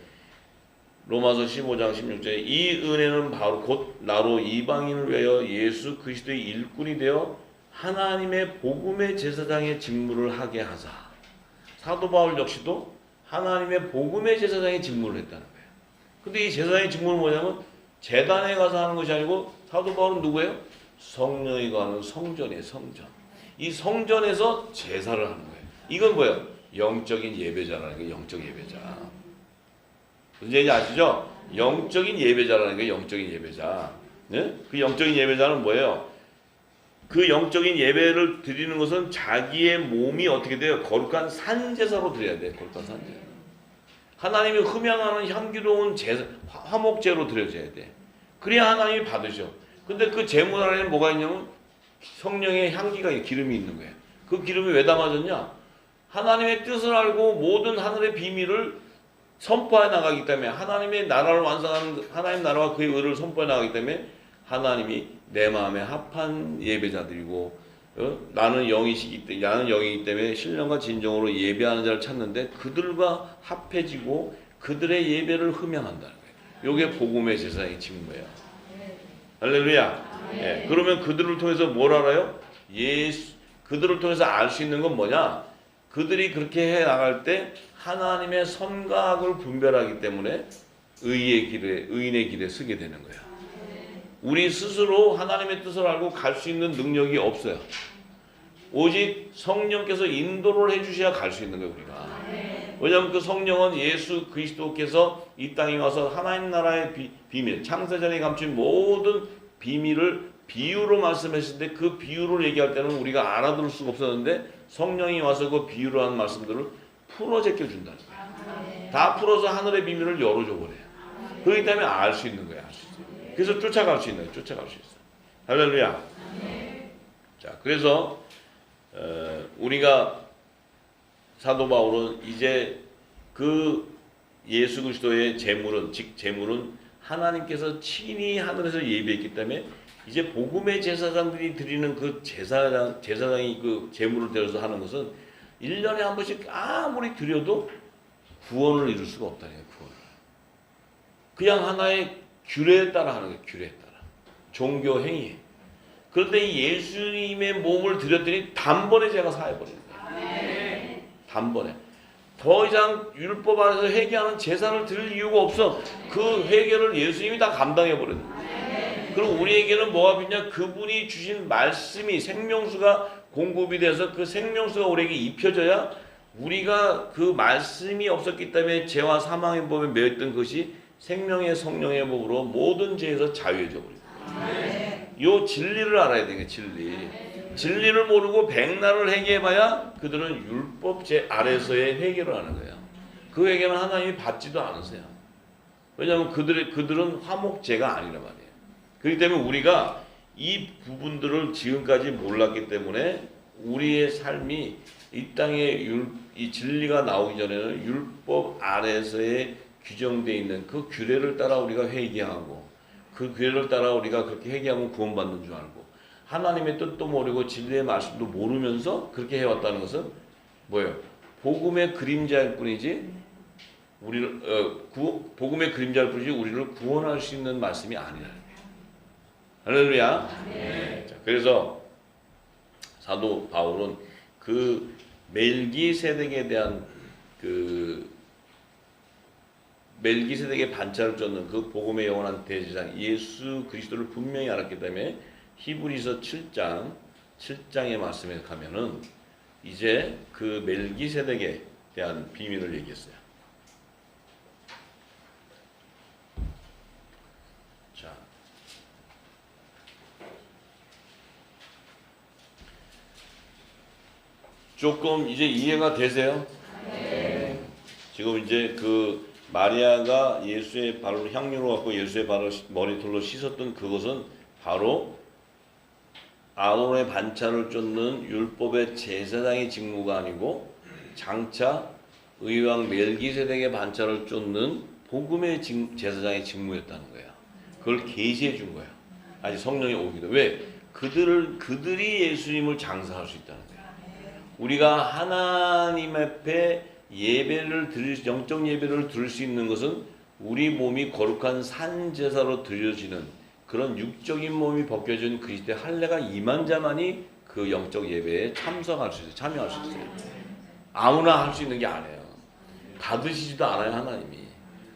로마서 15장 16절에 이 은혜는 바로 곧 나로 이방인을 위하여 예수 그리스도의 일꾼이 되어 하나님의 복음의 제사장의 직무를 하게 하사. 사도 바울 역시도 하나님의 복음의 제사장의 직무를 했다는 거예요. 근데 이 제사장의 직무는 뭐냐면 제단에 가서 하는 것이 아니고 사도 바울은 누구예요? 성령이 거하는 성전이에요. 성전. 이 성전에서 제사를 하는 거예요. 이건 뭐예요? 영적인 예배자라는 게 영적 예배자. 무슨 얘기 아시죠? 영적인 예배자라는 게 영적인 예배자. 네? 그 영적인 예배자는 뭐예요? 그 영적인 예배를 드리는 것은 자기의 몸이 어떻게 돼요? 거룩한 산제사로 드려야 돼요. 거룩한 산제사. 하나님이 흠양하는 향기로운 제사, 화목제로 드려져야 돼. 그래야 하나님이 받으셔. 근데 그 제물 안에는 뭐가 있냐면 성령의 향기가 기름이 있는 거예요. 그 기름이 왜 담아졌냐? 하나님의 뜻을 알고 모든 하늘의 비밀을 선포해 나가기 때문에 하나님의 나라를 완성하는 하나님 나라와 그의 의를 선포해 나가기 때문에 하나님이 내 마음에 합한 예배자들이고 나는 영이기 때문에 신령과 진정으로 예배하는 자를 찾는데 그들과 합해지고 그들의 예배를 흠양한다는 거예요. 이게 복음의 제사장의 직무예요. 할렐루야. 예, 그러면 그들을 통해서 뭘 알아요? 그들을 통해서 알 수 있는 건 뭐냐? 그들이 그렇게 해 나갈 때 하나님의 선과 악을 분별하기 때문에 의인의 길에 서게 되는 거야. 우리 스스로 하나님의 뜻을 알고 갈 수 있는 능력이 없어요. 오직 성령께서 인도를 해주셔야 갈 수 있는 거예요, 우리가. 왜냐하면 그 성령은 예수 그리스도께서 이 땅에 와서 하나님 나라의 비밀, 창세전에 감춘 모든 비밀을 비유로 말씀하실 때 그 비유를 얘기할 때는 우리가 알아들을 수가 없었는데 성령이 와서 그 비유로 한 말씀들을 풀어 제껴 준다는 거예요. 다 풀어서 하늘의 비밀을 열어줘 버려요. 그렇기 때문에 알 수 있는 거예요. 알 수 있어요. 그래서 쫓아갈 수 있는 거예요. 쫓아갈 수 있어요. 할렐루야. 자, 그래서 우리가 사도 바울은 이제 그 예수 그리스도의 제물은 즉 제물은 하나님께서 친히 하늘에서 예비했기 때문에 이제 복음의 제사장들이 드리는 그 제사장이 그 제물을 들여서 하는 것은 1년에 한 번씩 아무리 드려도 구원을 이룰 수가 없다는 거예요. 구원을. 그냥 하나의 규례에 따라 하는 거예요. 규례에 따라. 종교 행위. 그런데 이 예수님의 몸을 드렸더니 단번에 제가 사해버리는 거예요. 단번에. 더 이상 율법 안에서 회개하는 제사를 드릴 이유가 없어. 그 회개를 예수님이 다 감당해버리는 거예요. 그럼 우리에게는 뭐가 필요냐? 그분이 주신 말씀이 생명수가 공급이 돼서 그 생명수가 우리에게 입혀져야 우리가 그 말씀이 없었기 때문에 죄와 사망의 법에 매였던 것이 생명의 성령의 법으로 모든 죄에서 자유해져 버립니다. 이 진리를 알아야 되는 진리. 진리를 모르고 백날을 회개해봐야 그들은 율법제 아래서의 회개를 하는 거예요. 그 회개는 하나님이 받지도 않으세요. 왜냐하면 그들은 화목제가 아니란 말이에요. 그렇기 때문에 우리가 이 부분들을 지금까지 몰랐기 때문에 우리의 삶이 이 땅에 이 진리가 나오기 전에는 율법 아래서의 규정되어 있는 그 규례를 따라 우리가 회개하고 그 규례를 따라 우리가 그렇게 회개하면 구원받는 줄 알고 하나님의 뜻도 모르고 진리의 말씀도 모르면서 그렇게 해왔다는 것은 뭐예요? 복음의 그림자일 뿐이지 복음의 그림자일 뿐이지 우리를 구원할 수 있는 말씀이 아니라는 거예요. 할렐루야. 네. 자, 그래서 사도 바울은 그 멜기세덱에 대한 그 멜기세덱의 반차를 쫓는 그 복음의 영원한 대제사장 예수 그리스도를 분명히 알았기 때문에 히브리서 7장의 말씀에 가면은 이제 그 멜기세덱에 대한 비밀을 얘기했어요. 자, 조금 이제 이해가 되세요? 네. 지금 이제 그 마리아가 예수의 발로 향유로 갖고 예수의 발을 머리털로 씻었던 그것은 바로 아론의 반차를 쫓는 율법의 제사장의 직무가 아니고 장차 의왕 멜기세덱의 반차를 쫓는 복음의 제사장의 직무였다는 거야. 그걸 계시해 준 거야. 아직 성령이 오기도. 왜? 그들이 예수님을 장사할 수 있다는 거야. 우리가 하나님 앞에 영적 예배를 드릴 수 있는 것은 우리 몸이 거룩한 산제사로 드려지는 그런 육적인 몸이 벗겨진 그리스도의 할례가 임한 자만이 그 영적 예배에 참석할 수 있어요. 참여할 수 있어요. 아무나 할 수 있는 게 아니에요. 받으시지도 않아요.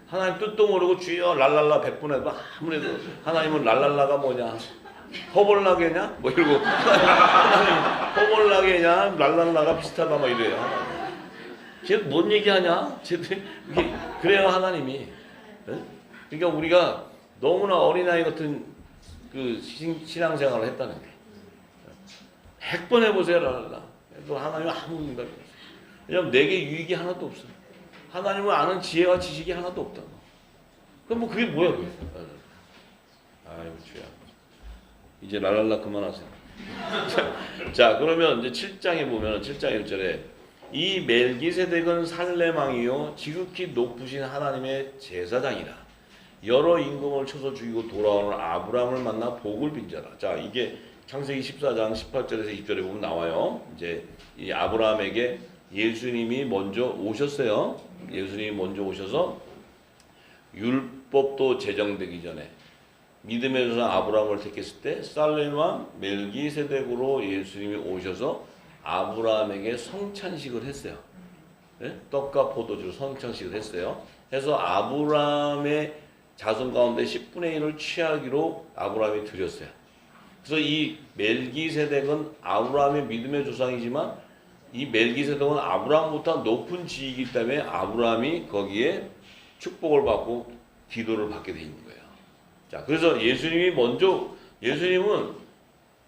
하나님 뜻도 모르고 주여 랄랄라 100번 해도 아무래도 하나님은 랄랄라가 뭐냐 허벌나게냐 뭐 이러고 하나님 허벌나게냐 랄랄라가 비슷하다 뭐 이래요. 쟤 뭔 얘기하냐? 그래요 하나님이. 그러니까 우리가 너무나 어린아이 같은 그 신앙생활을 했다는 거예요. 100번 해보세요 랄랄라. 또 하나님은 아무 생각이 없어요. 왜냐하면 내게 유익이 하나도 없어요. 하나님을 아는 지혜와 지식이 하나도 없다. 그럼 뭐 그게 뭐야 그게? 아이고 주야. 이제 랄랄라 그만하세요. 자 그러면 이제 7장에 보면 7장 1절에 이 멜기세덱은 살레망이요 지극히 높으신 하나님의 제사장이라. 여러 임금을 쳐서 죽이고 돌아오는 아브라함을 만나 복을 빈 자라. 자, 이게 창세기 14장 18절에서 20절에 보면 나와요. 이제 이 아브라함에게 예수님이 먼저 오셨어요. 예수님이 먼저 오셔서 율법도 제정되기 전에 믿음의 조상 아브라함을 택했을 때 살렘 왕 멜기세덱으로 예수님이 오셔서 아브라함에게 성찬식을 했어요. 네? 떡과 포도주로 성찬식을 했어요. 해서 아브라함의 자손 가운데 10분의 1을 취하기로 아브라함이 드렸어요. 그래서 이 멜기세덱은 아브라함의 믿음의 조상이지만 이 멜기세덱은 아브라함보다 높은 지위이기 때문에 아브라함이 거기에 축복을 받고 기도를 받게 돼 있는 거예요. 자, 그래서 예수님은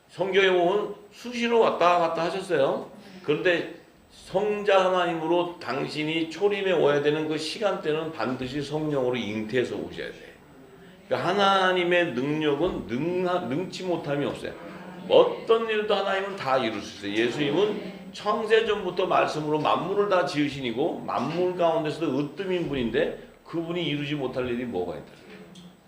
성경에 보면 수시로 왔다 갔다 하셨어요. 그런데 성자 하나님으로 당신이 초림에 와야 되는 그 시간대는 반드시 성령으로 잉태해서 오셔야 돼. 그러니까 하나님의 능력은 능치 못함이 없어요. 어떤 일도 하나님은 다 이룰 수 있어요. 예수님은 창세전부터 말씀으로 만물을 다 지으시니고 만물 가운데서도 으뜸인 분인데 그분이 이루지 못할 일이 뭐가 있다.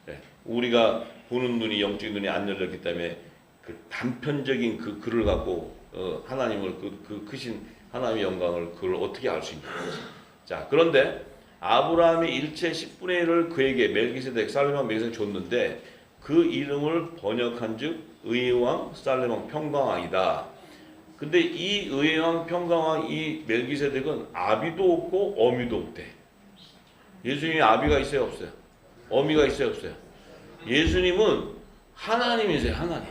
네. 우리가 보는 눈이 영적인 눈이 안 열렸기 때문에 그 단편적인 그 글을 갖고 하나님을 그 크신 하나님의 영광을 그걸 어떻게 알 수 있냐. 자, 그런데 아브라함이 일체 10분의 1을 그에게 멜기세덱 살렘왕 멜기세덱 줬는데 그 이름을 번역한즉 의왕 살렘왕 평강왕이다. 근데 이 의왕 평강왕 이 멜기세덱은 아비도 없고 어미도 없대. 예수님이 아비가 있어요 없어요? 어미가 있어요 없어요? 예수님은 하나님이세요. 하나님.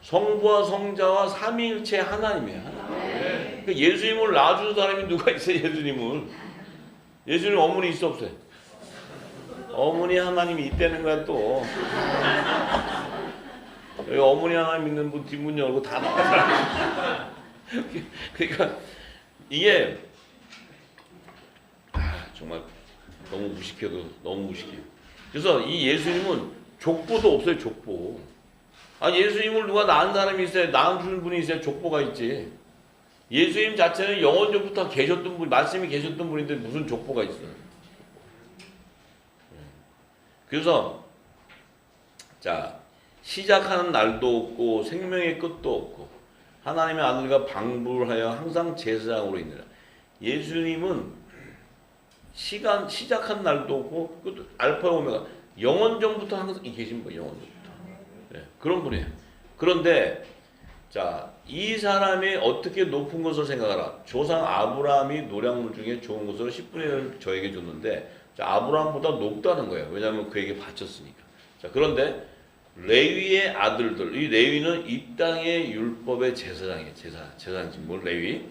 성부와 성자와 삼위일체 하나님이에요. 하나님. 그러니까 예수님을 낳아주는 사람이 누가 있어요? 예수님 어머니 있어 없어요? 어머니 하나님이 있다는 거야 또. 여기 어머니 하나님 믿는 분 뒷문 열고 다 나와. 그러니까 이게 정말 너무 무식해도 너무 무식해요. 그래서 이 예수님은 족보도 없어요. 족보. 예수님을 누가 낳은 사람이 있어요. 낳아주는 분이 있어야 족보가 있지. 예수님 자체는 영원전부터 계셨던 분, 말씀이 계셨던 분인데 무슨 족보가 있어요. 그래서 자, 시작하는 날도 없고 생명의 끝도 없고 하나님의 아들과 방불하여 항상 제사장으로 있느라. 예수님은 시작한 날도 없고 그것도 알파 오메가 영원전부터 항상 계신 거예요. 영원전부터. 네, 그런 분이에요. 그런데 자, 이 사람이 어떻게 높은 것을 생각하라. 조상 아브라함이 노량물 중에 좋은 것으로 10분의 1을 저에게 줬는데 자, 아브라함보다 높다는 거예요. 왜냐하면 그에게 바쳤으니까. 자, 그런데 레위의 아들들, 이 레위는 이 땅의 율법의 제사장이에요. 제사장 뭘 레위?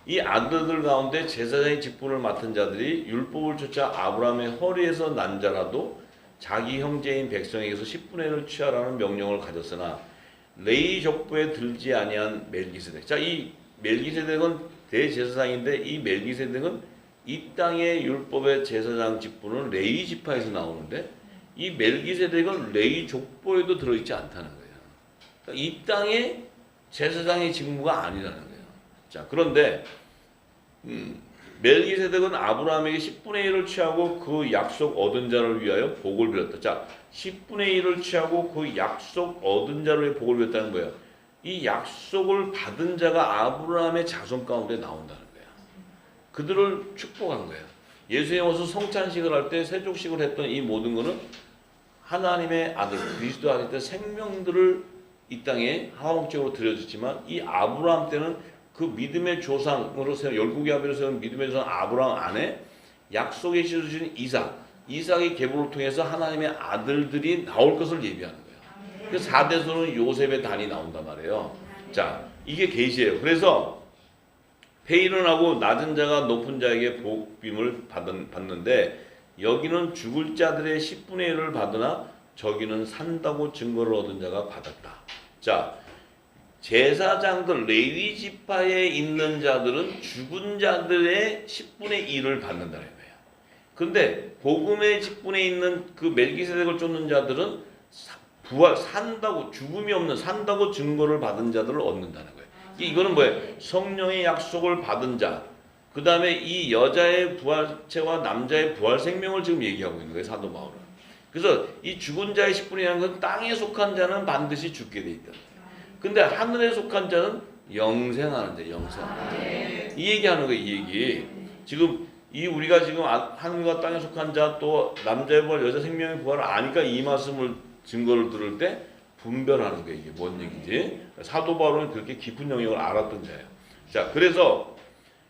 이 아들들 가운데 제사장의 직분을 맡은 자들이 율법을 쫓아 아브라함의 허리에서 난 자라도 자기 형제인 백성에게서 10분의 1을 취하라는 명령을 가졌으나 레위 족보에 들지 아니한 멜기세덱. 자, 이 멜기세덱은 대제사장인데 이 멜기세덱은 이 땅의 율법의 제사장 직분은 레위 지파에서 나오는데 이 멜기세덱은 레위 족보에도 들어있지 않다는 거예요. 그러니까 이 땅의 제사장의 직무가 아니라는 거예요. 자, 그런데 멜기세덱은 아브라함에게 10분의 1을 취하고 그 약속 얻은 자를 위하여 복을 빌었다. 자, 10분의 1을 취하고 그 약속 얻은 자를 위해 복을 빌었다는 거예요. 이 약속을 받은 자가 아브라함의 자손 가운데 나온다는 거예요. 그들을 축복한 거예요. 예수님 와서 성찬식을 할 때 세족식을 했던 이 모든 것은 하나님의 아들 그리스도 안에 있던 생명들을 이 땅에 화목적으로 드려졌지만 이 아브라함 때는 그 믿음의 조상으로 세운 열국의 아비로 세운 믿음의 조상 아브라함 안에 약속의 씨를 주신 이삭의 계보를 통해서 하나님의 아들들이 나올 것을 예비하는 거예요. 그 4대손은 요셉의 단이 나온단 말이에요. 자, 이게 계시예요. 그래서 회의는 하고 낮은 자가 높은 자에게 복빔을 받는데 여기는 죽을 자들의 10분의 1을 받으나 저기는 산다고 증거를 얻은 자가 받았다. 자, 제사장들 레위 지파에 있는 자들은 죽은 자들의 10분의 1을 받는다는 거예요. 그런데 복음의 직분에 있는 그 멜기세덱을 쫓는 자들은 산다고 죽음이 없는 산다고 증거를 받은 자들을 얻는다는 거예요. 이거는 뭐예요? 성령의 약속을 받은 자. 그 다음에 이 여자의 부활체와 남자의 부활 생명을 지금 얘기하고 있는 거예요. 사도 바울은. 그래서 이 죽은 자의 식분이라는 건 땅에 속한 자는 반드시 죽게 돼 있다. 근데 하늘에 속한 자는 영생하는 자, 영생하는 자. 이 얘기하는 거예요. 이 얘기. 지금 이 우리가 지금 하늘과 땅에 속한 자 또 남자의 부활, 여자 생명의 부활을 아니까 이 말씀을 증거를 들을 때 분별하는 거예요. 이게 뭔 얘기인지. 사도 바울은 그렇게 깊은 영역을 알았던 자예요. 자, 그래서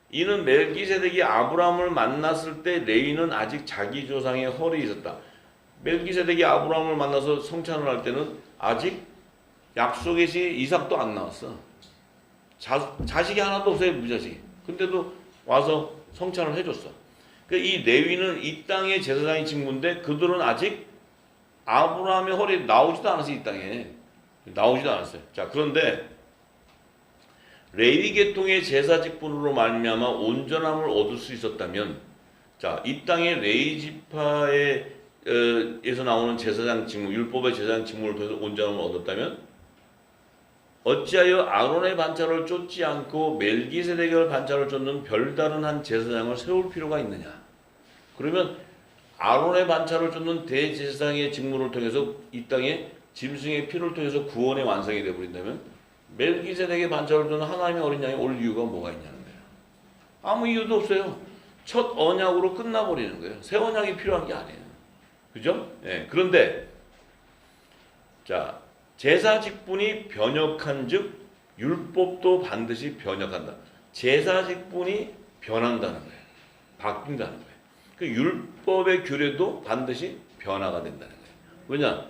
이는 멜기세덱이 아브라함을 만났을 때 레위는 아직 자기 조상의 헐이 있었다. 멜기세덱이 아브라함을 만나서 성찬을 할 때는 아직 약속의 시 이삭도 안 나왔어. 자식이 하나도 없어요. 무자식이. 근데도 와서 성찬을 해줬어. 그러니까 이 레위는 이 땅의 제사장의 직무인데 그들은 아직 아브라함의 헐이 나오지도 않았어요. 이 땅에. 나오지도 않았어요. 자, 그런데 레위 계통의 제사 직분으로 말미암아 온전함을 얻을 수 있었다면, 자, 이 땅의 레위 지파에서 나오는 제사장 직무, 율법의 제사장 직무를 통해서 온전함을 얻었다면, 어찌하여 아론의 반차를 쫓지 않고 멜기세덱의 반차를 쫓는 별다른 한 제사장을 세울 필요가 있느냐? 그러면 아론의 반차를 쫓는 대제사장의 직무를 통해서 이 땅에 짐승의 피를 통해서 구원의 완성이 되어버린다면 멜기세덱의 반차를 쫓는 하나님의 어린 양이 올 이유가 뭐가 있냐는 거예요. 아무 이유도 없어요. 첫 언약으로 끝나버리는 거예요. 새 언약이 필요한 게 아니에요. 그죠? 네. 그런데 자, 제사 직분이 변역한 즉 율법도 반드시 변역한다. 제사 직분이 변한다는 거예요. 바뀐다는 거예요. 그 율법의 규례도 반드시 변화가 된다는 거예요. 왜냐?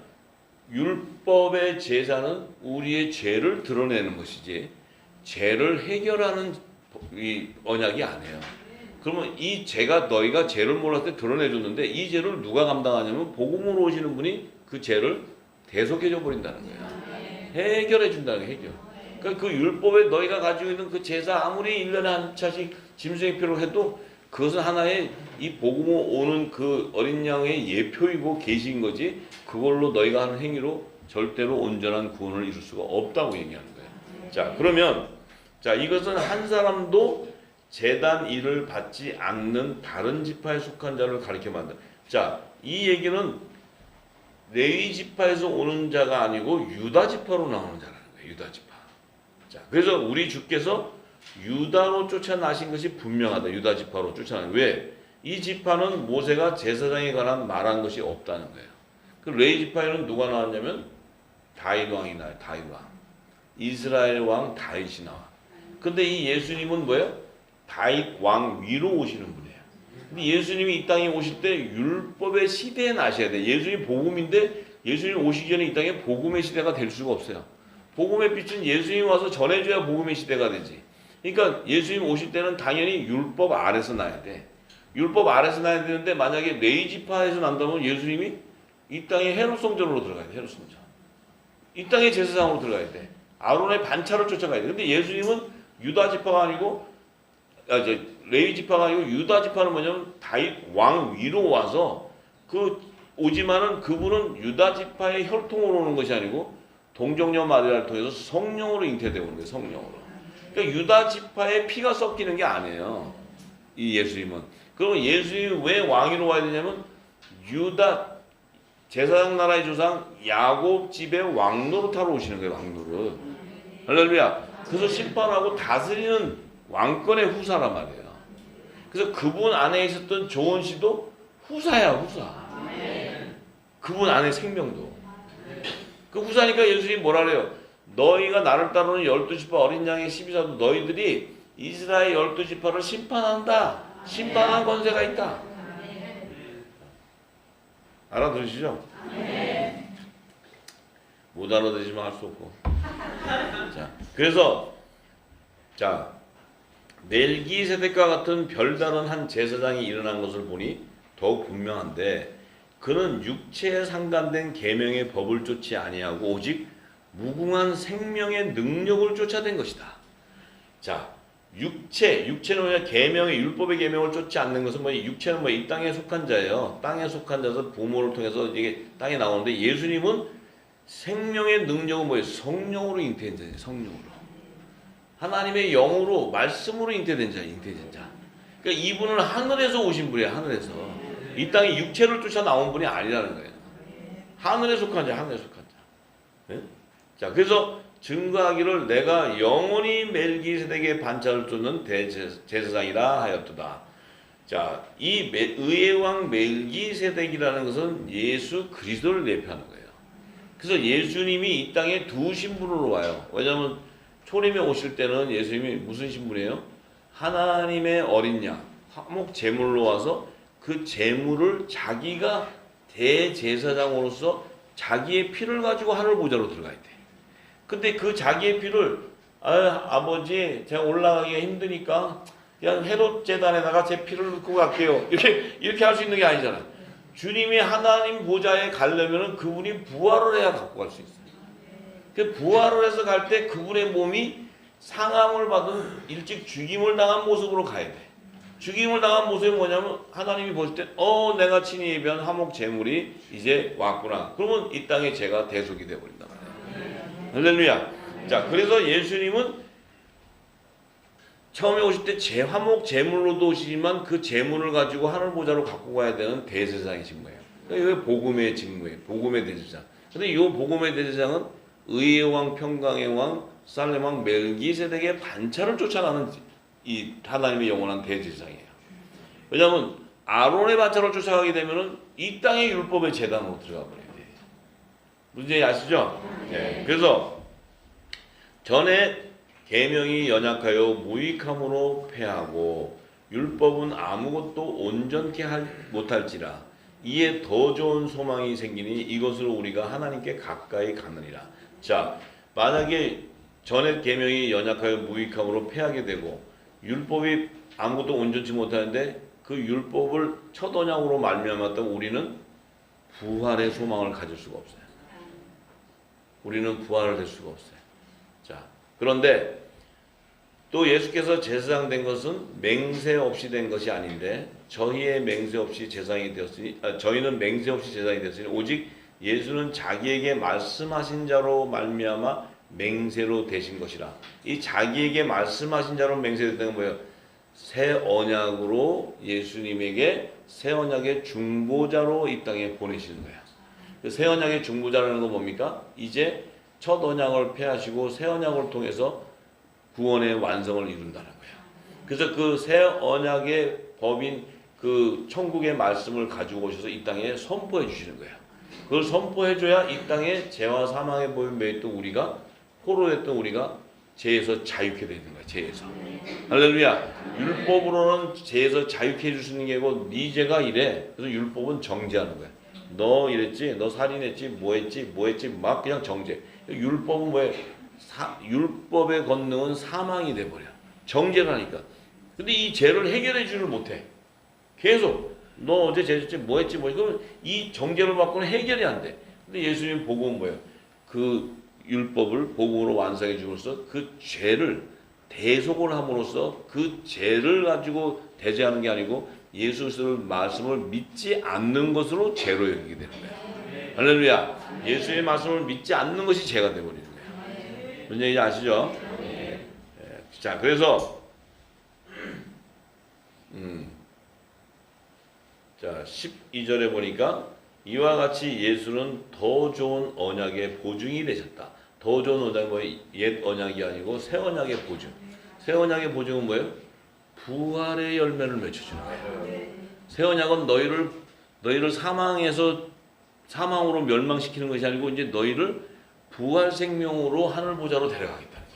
율법의 제사는 우리의 죄를 드러내는 것이지 죄를 해결하는 이 언약이 아니에요. 그러면 이 죄가 너희가 죄를 몰랐을 때 드러내줬는데 이 죄를 누가 감당하냐면 복음으로 오시는 분이 그 죄를 대속해줘 버린다는 거예요. 해결해 준다는 거예요. 해결. 그러니까 그 율법에 너희가 가지고 있는 그 제사 아무리 1년에 한 차씩 짐승의 피로 해도 그것은 하나의 이 복음으로 오는 그 어린 양의 예표이고 계시인 거지 그걸로 너희가 하는 행위로 절대로 온전한 구원을 이룰 수가 없다고 얘기하는 거예요. 자, 그러면 자, 이것은 한 사람도 제단 일을 받지 않는 다른 지파에 속한 자를 가리켜 만든. 자, 이 얘기는 레위 지파에서 오는 자가 아니고 유다 지파로 나오는 자라는 거예요. 유다 지파. 자, 그래서 우리 주께서 유다로 쫓아나신 것이 분명하다. 유다 지파로 쫓아나신. 왜? 이 지파는 모세가 제사장에 관한 말한 것이 없다는 거예요. 그 레위 지파에는 누가 나왔냐면 다윗 왕이 나와요. 다윗 왕. 이스라엘 왕 다윗이 나와. 근데 이 예수님은 뭐예요? 다윗 왕 위로 오시는 분이에요. 근데 예수님이 이 땅에 오실 때 율법의 시대에 나셔야 돼. 예수님 복음인데 예수님 오시기 전에 이 땅에 복음의 시대가 될 수가 없어요. 복음의 빛은 예수님이 와서 전해줘야 복음의 시대가 되지. 그러니까 예수님 오실 때는 당연히 율법 아래서 나야 돼. 율법 아래서 나야 되는데 만약에 레위 지파에서 난다면 예수님이 이 땅에 헤롯 성전으로 들어가야 돼. 헤롯 성전. 이 땅에 제사장으로 들어가야 돼. 아론의 반차를 쫓아가야 돼. 근데 예수님은 유다 지파가 아니고 레위 지파가 아니고 유다 지파는 뭐냐면 다윗 왕 위로 와서 그 오지만은 그분은 유다 지파의 혈통으로 오는 것이 아니고 동정녀 마리아를 통해서 성령으로 잉태되어 오는 거예요. 성령으로. 그러니까 유다 지파의 피가 섞이는 게 아니에요. 이 예수님은. 그러면 예수님이 왜 왕위로 와야 되냐면 유다 제사장 나라의 조상 야곱 집의 왕노릇하러 오시는 거예요. 왕노릇. 할렐루야. 그래서 심판하고 다스리는 왕권의 후사란 말이에요. 그래서 그분 안에 있었던 조원 씨도 후사야, 후사. 그분 안에 생명도. 그 후사니까 예수님이 뭐라 그래요? 너희가 나를 따르는 12지파 어린 양의 12사도 너희들이 이스라엘 12지파를 심판한다. 심판한 권세가 있다. 알아들으시죠? 못 알아들으시면 할 수 없고. 자, 그래서 자, 멜기세덱과 같은 별다른 한 제사장이 일어난 것을 보니 더욱 분명한데 그는 육체에 상관된 계명의 법을 쫓지 아니하고 오직 무궁한 생명의 능력을 쫓아낸 것이다. 자, 육체는 뭐냐? 계명의 율법의 계명을 쫓지 않는 것은 뭐냐? 육체는 뭐 이 땅에 속한 자예요. 땅에 속한 자서 부모를 통해서 이게 땅에 나오는데 예수님은 생명의 능력은 뭐예요? 성령으로 잉태한 자예요. 성령으로. 하나님의 영으로 말씀으로 잉태된 자, 잉태된 자. 그러니까 이분은 하늘에서 오신 분이에요. 하늘에서. 이 땅에 육체를 쫓아 나온 분이 아니라는 거예요. 하늘에 속한 자, 하늘에 속한 자. 네? 자, 그래서 증거하기를 내가 영원히 멜기세덱의 반차를 쫓는 대제사장이라 하였도다. 자, 이 의의 왕 멜기세덱이라는 것은 예수 그리스도를 내표하는 거예요. 그래서 예수님이 이 땅에 두 신분으로 와요. 왜냐하면 초림에 오실 때는 예수님이 무슨 신분이에요? 하나님의 어린 양, 화목 제물로 와서 그 제물을 자기가 대제사장으로서 자기의 피를 가지고 하늘 보좌로 들어가야 돼. 근데 그 자기의 피를 아버지 제가 올라가기가 힘드니까 그냥 헤롯 제단에다가 제 피를 넣고 갈게요. 이렇게 할 수 있는 게 아니잖아. 주님이 하나님 보좌에 가려면은 그분이 부활을 해야 갖고 갈 수 있어요. 그 부활을 해서 갈 때 그분의 몸이 상함을 받은 일찍 죽임을 당한 모습으로 가야 돼. 죽임을 당한 모습이 뭐냐면 하나님이 보실 때 내가 친히 예비한 화목 제물이 이제 왔구나. 그러면 이 땅에 제가 대속이 되어버린단 말이에요. 할렐루야. 자, 그래서 예수님은 처음에 오실 때 제화목 제물로도 오시지만 그 제물을 가지고 하늘 보좌로 갖고 가야 되는 대제사장이신 거예요. 그러니까 이게 복음의 직무예요. 복음의 대제사장. 근데 이 복음의 대제사장은 의의 왕, 평강의 왕, 살렘 왕 멜기세덱의 반차를 쫓아가는 이 하나님의 영원한 대제사장이에요. 왜냐하면 아론의 반차를 쫓아가게 되면은 이 땅의 율법의 제단으로 들어가 버려야 돼요. 문제 아시죠? 네. 그래서 전에 계명이 연약하여 무익함으로 패하고 율법은 아무것도 온전케 못할지라 이에 더 좋은 소망이 생기니 이것으로 우리가 하나님께 가까이 가느니라. 자, 만약에 전에 계명이 연약하여 무익함으로 패하게 되고 율법이 아무것도 온전치 못하는데 그 율법을 첫 언약으로 말미암았다고 우리는 부활의 소망을 가질 수가 없어요. 우리는 부활을 될 수가 없어요. 자, 그런데 또 예수께서 제사장 된 것은 맹세 없이 된 것이 아닌데 저희의 맹세 없이 제사장이 되었으니 저희는 맹세 없이 제사장이 되었으니 오직 예수는 자기에게 말씀하신 자로 말미암아 맹세로 되신 것이라. 이 자기에게 말씀하신 자로 맹세됐다는 건 뭐예요? 새 언약으로 예수님에게 새 언약의 중보자로 이 땅에 보내시는 거예요. 새 언약의 중보자라는 건 뭡니까? 이제 첫 언약을 폐하시고 새 언약을 통해서 구원의 완성을 이룬다는 거예요. 그래서 그 새 언약의 법인 그 천국의 말씀을 가지고 오셔서 이 땅에 선포해 주시는 거예요. 그걸 선포해 줘야 이 땅에 죄와 사망의 법에 매였던 우리가 포로됐던 우리가 죄에서 자유케 되는 거예요. 죄에서. 할렐루야. 율법으로는 죄에서 자유케 해줄 수 있는 게 아니고 네 죄가 이래. 그래서 율법은 정죄하는 거야. 너 이랬지, 너 살인했지, 뭐했지 막 그냥 정죄. 율법은 뭐예요? 율법의 권능은 사망이 돼버려. 정죄라니까. 근데 이 죄를 해결해 주지를 못해. 계속 너 어제 죄졌지, 뭐했지, 그러면 이 정죄를 받고는 해결이 안 돼. 근데 예수님 복음은 뭐예요? 그 율법을 복음으로 완성해 줌으로써 그 죄를 대속을 함으로써 그 죄를 가지고 대죄하는 게 아니고 예수 그리스도의 말씀을 믿지 않는 것으로 죄로 여기게 되는 거예요. 할렐루야. 예수의 말씀을 믿지 않는 것이 죄가 되어버리는 거예요. 무슨 얘기인지 아시죠? 자, 그래서 자 12절에 보니까 이와 같이 예수는 더 좋은 언약의 보증이 되셨다. 더 좋은 언약이 뭐예요? 옛 언약이 아니고 새 언약의 보증. 새 언약의 보증은 뭐예요? 부활의 열매를 맺혀주는 거예요. 새 언약은 너희를 사망으로 멸망시키는 것이 아니고 이제 너희를 부활 생명으로 하늘 보좌로 데려가겠다는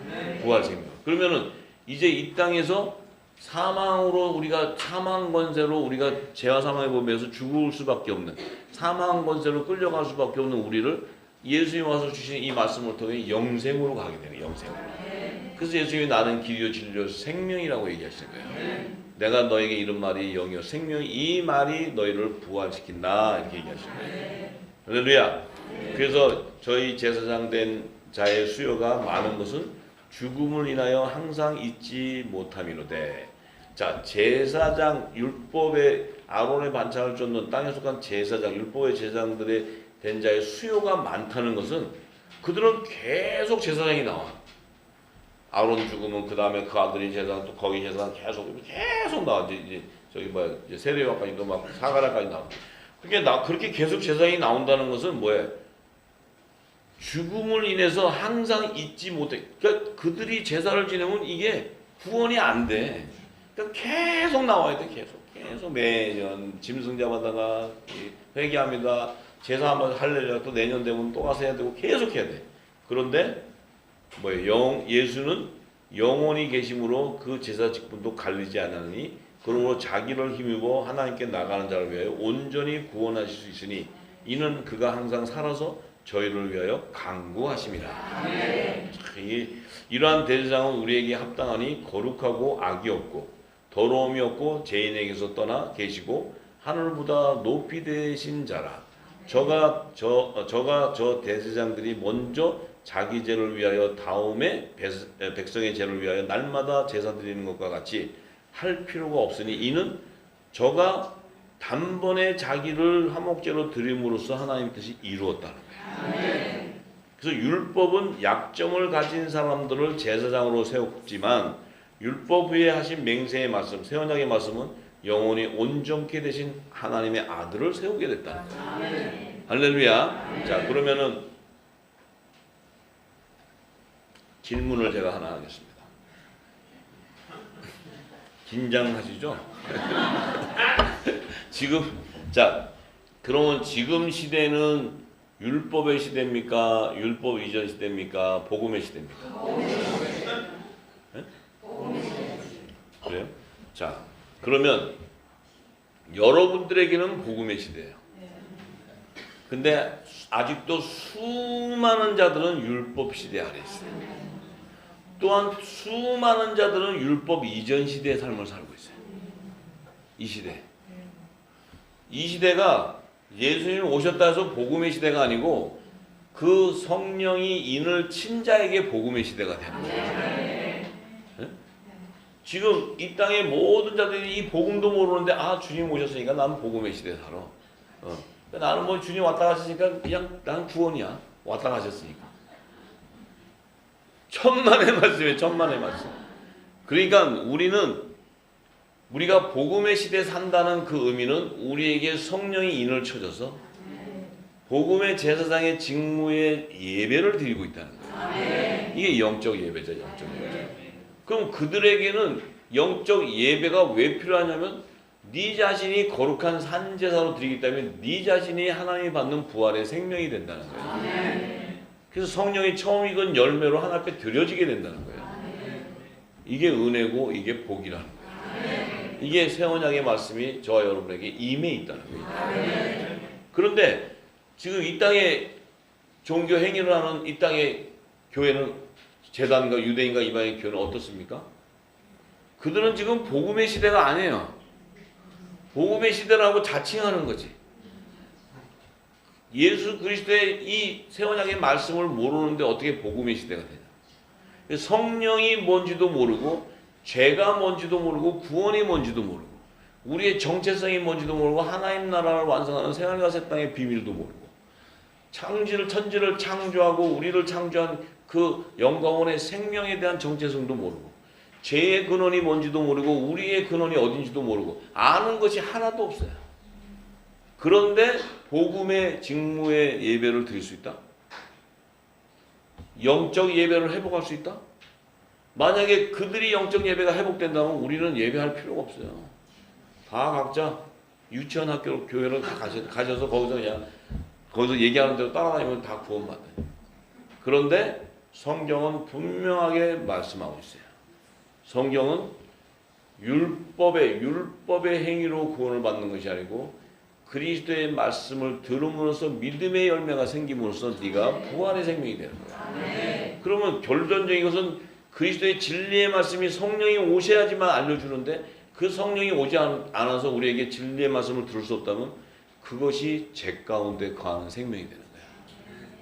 거예요. 부활 생명. 그러면은 이제 이 땅에서 사망으로 우리가 사망 권세로 우리가 죄와 사망의 법에서 죽을 수밖에 없는 사망 권세로 끌려갈 수밖에 없는 우리를 예수님이 와서 주신 이 말씀을 통해 영생으로 가게 되는 영생으로. 그래서 예수님이 나는 길이요 진리요 생명이라고 얘기하시는 거예요. 내가 너에게 이런 말이 영이요 생명이 이 말이 너희를 부활시킨다 이렇게 얘기하시는 거예요. 할렐루야. 그래서 저희 제사장 된 자의 수요가 많은 것은 죽음을 인하여 항상 잊지 못함이로되. 자, 제사장 율법의 아론의 반차를 쫓는 땅에 속한 제사장 율법의 제사장들의 된 자의 수요가 많다는 것은 그들은 계속 제사장이 나와. 아론 죽으면 그 다음에 그 아들이 제사장 또 거기 제사장 계속 나와. 이제 저기 뭐야 이제 세례요한까지도 막 사가랴까지 나와. 그렇게 계속 제사장이 나온다는 것은 뭐예요? 죽음을 인해서 항상 잊지 못해. 그러니까 그들이 제사를 지내면 이게 구원이 안 돼. 그러니까 계속 나와야 돼. 계속 매년 짐승자마다가 회개합니다. 제사 한번 할래요. 또 내년 되면 또 가서 해야 되고 계속 해야 돼. 그런데 뭐예요? 예수는 영원히 계심으로 그 제사 직분도 갈리지 않으니 그러므로 자기를 힘입어 하나님께 나가는 자를 위하여 온전히 구원하실 수 있으니 이는 그가 항상 살아서 저희를 위하여 간구하심이라. 이러한 대제사장은 우리에게 합당하니 거룩하고 악이 없고 더러움이 없고 죄인에게서 떠나 계시고 하늘보다 높이 되신 자라. 저가 저 대제사장들이 먼저 자기 죄를 위하여 다음에 백성의 죄를 위하여 날마다 제사 드리는 것과 같이 할 필요가 없으니 이는 저가 단번에 자기를 화목제로 드림으로써 하나님 뜻이 이루었다는 거예요. 그래서 율법은 약점을 가진 사람들을 제사장으로 세웠지만 율법 위에 하신 맹세의 말씀, 새 언약의 말씀은 영원히 온전케 되신 하나님의 아들을 세우게 됐다는 거예요. 할렐루야. 자, 그러면은 질문을 제가 하나 하겠습니다. 긴장하시죠? 그러면 지금 시대는 율법의 시대입니까? 율법 이전 시대입니까? 복음의 시대입니까? 네? 그래요? 자, 그러면 여러분들에게는 복음의 시대예요. 근데 아직도 수많은 자들은 율법 시대 아래 있어요. 또한 수많은 자들은 율법 이전 시대의 삶을 살고 있어요. 이 시대. 이 시대가 예수님 오셨다 해서 복음의 시대가 아니고 그 성령이 인을 친 자에게 복음의 시대가 되는 거예요. 네? 지금 이 땅의 모든 자들이 이 복음도 모르는데 주님 오셨으니까 나는 복음의 시대에 살아. 나는 뭐 주님 왔다 가셨으니까 그냥 나는 구원이야. 왔다 가셨으니까. 천만의 말씀이에요. 천만의 말씀. 그러니까 우리가 복음의 시대에 산다는 그 의미는 우리에게 성령이 인을 쳐줘서 복음의 제사장의 직무에 예배를 드리고 있다는 거예요. 이게 영적 예배죠. 영적 예배. 그럼 그들에게는 영적 예배가 왜 필요하냐면 네 자신이 거룩한 산제사로 드리기 때문에 네 자신이 하나님이 받는 부활의 생명이 된다는 거예요. 그래서 성령이 처음 익은 열매로 하나님 앞에 드려지게 된다는 거예요. 이게 은혜고 이게 복이라는 거예요. 이게 새 언약의 말씀이 저와 여러분에게 임해 있다는 거예요. 그런데 지금 이 땅에 종교 행위를 하는 이 땅의 교회는 제단과 유대인과 이방인 교회는 어떻습니까? 그들은 지금 복음의 시대가 아니에요. 복음의 시대라고 자칭하는 거지. 예수 그리스도의 이 새 언약의 말씀을 모르는데 어떻게 복음의 시대가 되냐. 성령이 뭔지도 모르고 죄가 뭔지도 모르고 구원이 뭔지도 모르고 우리의 정체성이 뭔지도 모르고 하나님 나라를 완성하는 새하늘과 새 땅의 비밀도 모르고 천지를 창조하고 우리를 창조한 그 영광원의 생명에 대한 정체성도 모르고 죄의 근원이 뭔지도 모르고 우리의 근원이 어딘지도 모르고 아는 것이 하나도 없어요. 그런데 복음의 직무의 예배를 드릴 수 있다? 영적 예배를 회복할 수 있다? 만약에 그들이 영적 예배가 회복된다면 우리는 예배할 필요가 없어요. 다 각자 유치원 학교 교회를 다 가셔서 거기서 얘기하는 대로 따라다니면 다 구원받아요. 그런데 성경은 분명하게 말씀하고 있어요. 성경은 율법의 행위로 구원을 받는 것이 아니고 그리스도의 말씀을 들음으로써 믿음의 열매가 생김으로써 네가 부활의 생명이 되는 거야. 그러면 결론적인 것은 그리스도의 진리의 말씀이 성령이 오셔야지만 알려주는데 그 성령이 오지 않아서 우리에게 진리의 말씀을 들을 수 없다면 그것이 죄 가운데 거하는 생명이 되는 거야.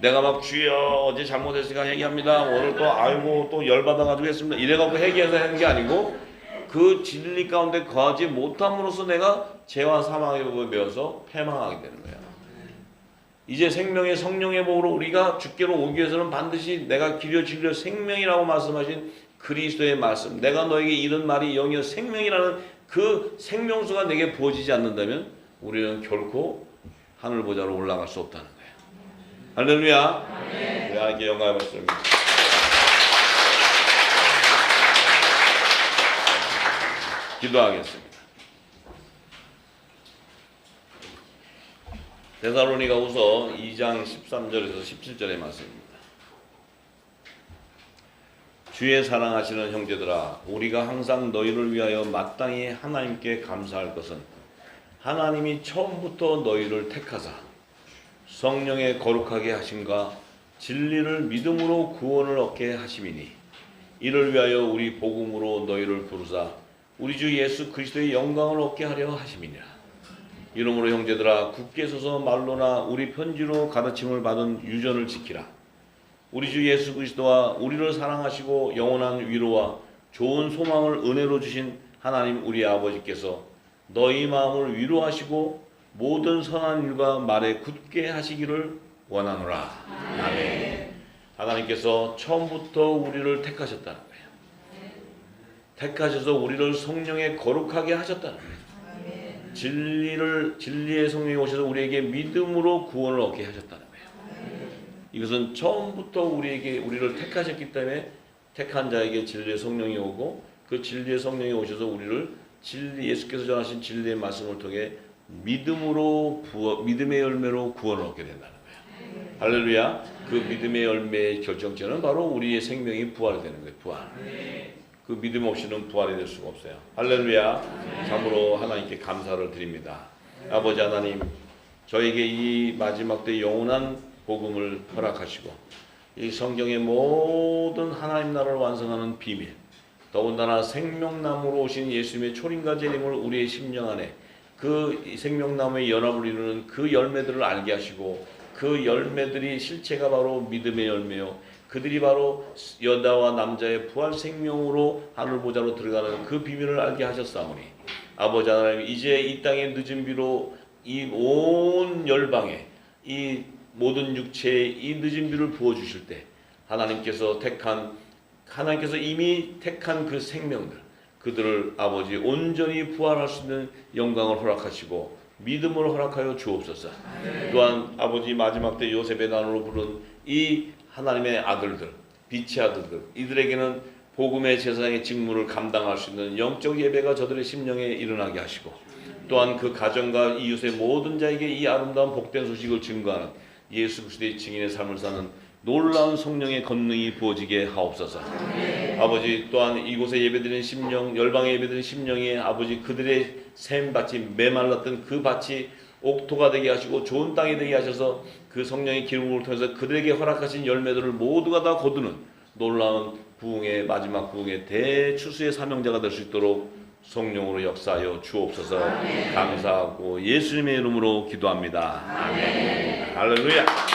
내가 막 주여 어제 잘못했으니까 회개합니다. 오늘 또 알고 또 열받아가지고 했습니다. 이래갖고 회개해서 하는 게 아니고 그 진리 가운데 거하지 못함으로써 내가 죄와 사망의 법에 매어서 패망하게 되는 거야. 이제 생명의 성령의 복으로 우리가 주께로 오기 위해서는 반드시 내가 길이요 진리요 생명이라고 말씀하신 그리스도의 말씀, 내가 너에게 이런 말이 영이요 생명이라는 그 생명수가 내게 부어지지 않는다면 우리는 결코 하늘 보좌로 올라갈 수 없다는 거예요. 할렐루야. 우리 하나님께 영광을 받습니다. 기도하겠습니다. 데살로니가후서 2장 13절에서 17절의 말씀입니다. 주의 사랑하시는 형제들아, 우리가 항상 너희를 위하여 마땅히 하나님께 감사할 것은 하나님이 처음부터 너희를 택하사 성령의 거룩하게 하심과 진리를 믿음으로 구원을 얻게 하심이니, 이를 위하여 우리 복음으로 너희를 부르사 우리 주 예수 그리스도의 영광을 얻게 하려 하심이니라. 이러므로 형제들아, 굳게 서서 말로나 우리 편지로 가르침을 받은 유전을 지키라. 우리 주 예수 그리스도와 우리를 사랑하시고 영원한 위로와 좋은 소망을 은혜로 주신 하나님 우리 아버지께서 너희 마음을 위로하시고 모든 선한 일과 말에 굳게 하시기를 원하노라. 아멘. 하나님께서 처음부터 우리를 택하셨다는 거예요. 택하셔서 우리를 성령에 거룩하게 하셨다는 거예요. 진리의 성령이 오셔서 우리에게 믿음으로 구원을 얻게 하셨다는 거예요. 이것은 처음부터 우리를 택하셨기 때문에 택한 자에게 진리의 성령이 오고, 그 진리의 성령이 오셔서 우리를 예수께서 전하신 진리의 말씀을 통해 믿음의 열매로 구원을 얻게 된다는 거예요. 할렐루야. 그 믿음의 열매의 결정점은 바로 우리의 생명이 부활이 되는 거예요. 부활. 그 믿음 없이는 부활이 될 수가 없어요. 할렐루야. 참으로 하나님께 감사를 드립니다. 아버지 하나님, 저에게 이 마지막 때 영원한 복음을 허락하시고 이 성경의 모든 하나님 나라를 완성하는 비밀, 더군다나 생명나무로 오신 예수님의 초림과 재림을 우리의 심령 안에 그 생명나무의 연합을 이루는 그 열매들을 알게 하시고, 그 열매들이 실체가 바로 믿음의 열매요, 그들이 바로 여자와 남자의 부활 생명으로 하늘 보좌로 들어가는 그 비밀을 알게 하셨사오니, 아버지 하나님, 이제 이 땅의 늦은 비로 이 온 열방에 이 모든 육체에 이 늦은 비를 부어주실 때 하나님께서 이미 택한 그 생명들, 그들을 아버지 온전히 부활할 수 있는 영광을 허락하시고 믿음을 허락하여 주옵소서. 또한 아버지 마지막 때 요셉의 난으로 부른 이 하나님의 아들들, 빛의 아들들, 이들에게는 복음의 제사장의 직무를 감당할 수 있는 영적 예배가 저들의 심령에 일어나게 하시고, 또한 그 가정과 이웃의 모든 자에게 이 아름다운 복된 소식을 증거하는 예수 그리스도의 증인의 삶을 사는 놀라운 성령의 권능이 부어지게 하옵소서. 아버지, 또한 이곳에 예배드리는 심령, 열방에 예배드리는 심령이 아버지 그들의 샘밭이 메말랐던 그 밭이 옥토가 되게 하시고 좋은 땅이 되게 하셔서 그 성령의 기름을 통해서 그들에게 허락하신 열매들을 모두가 다 거두는 놀라운 부흥의 마지막 부흥의 대추수의 사명자가 될 수 있도록 성령으로 역사하여 주옵소서. 감사하고 예수님의 이름으로 기도합니다. 아멘. 할렐루야.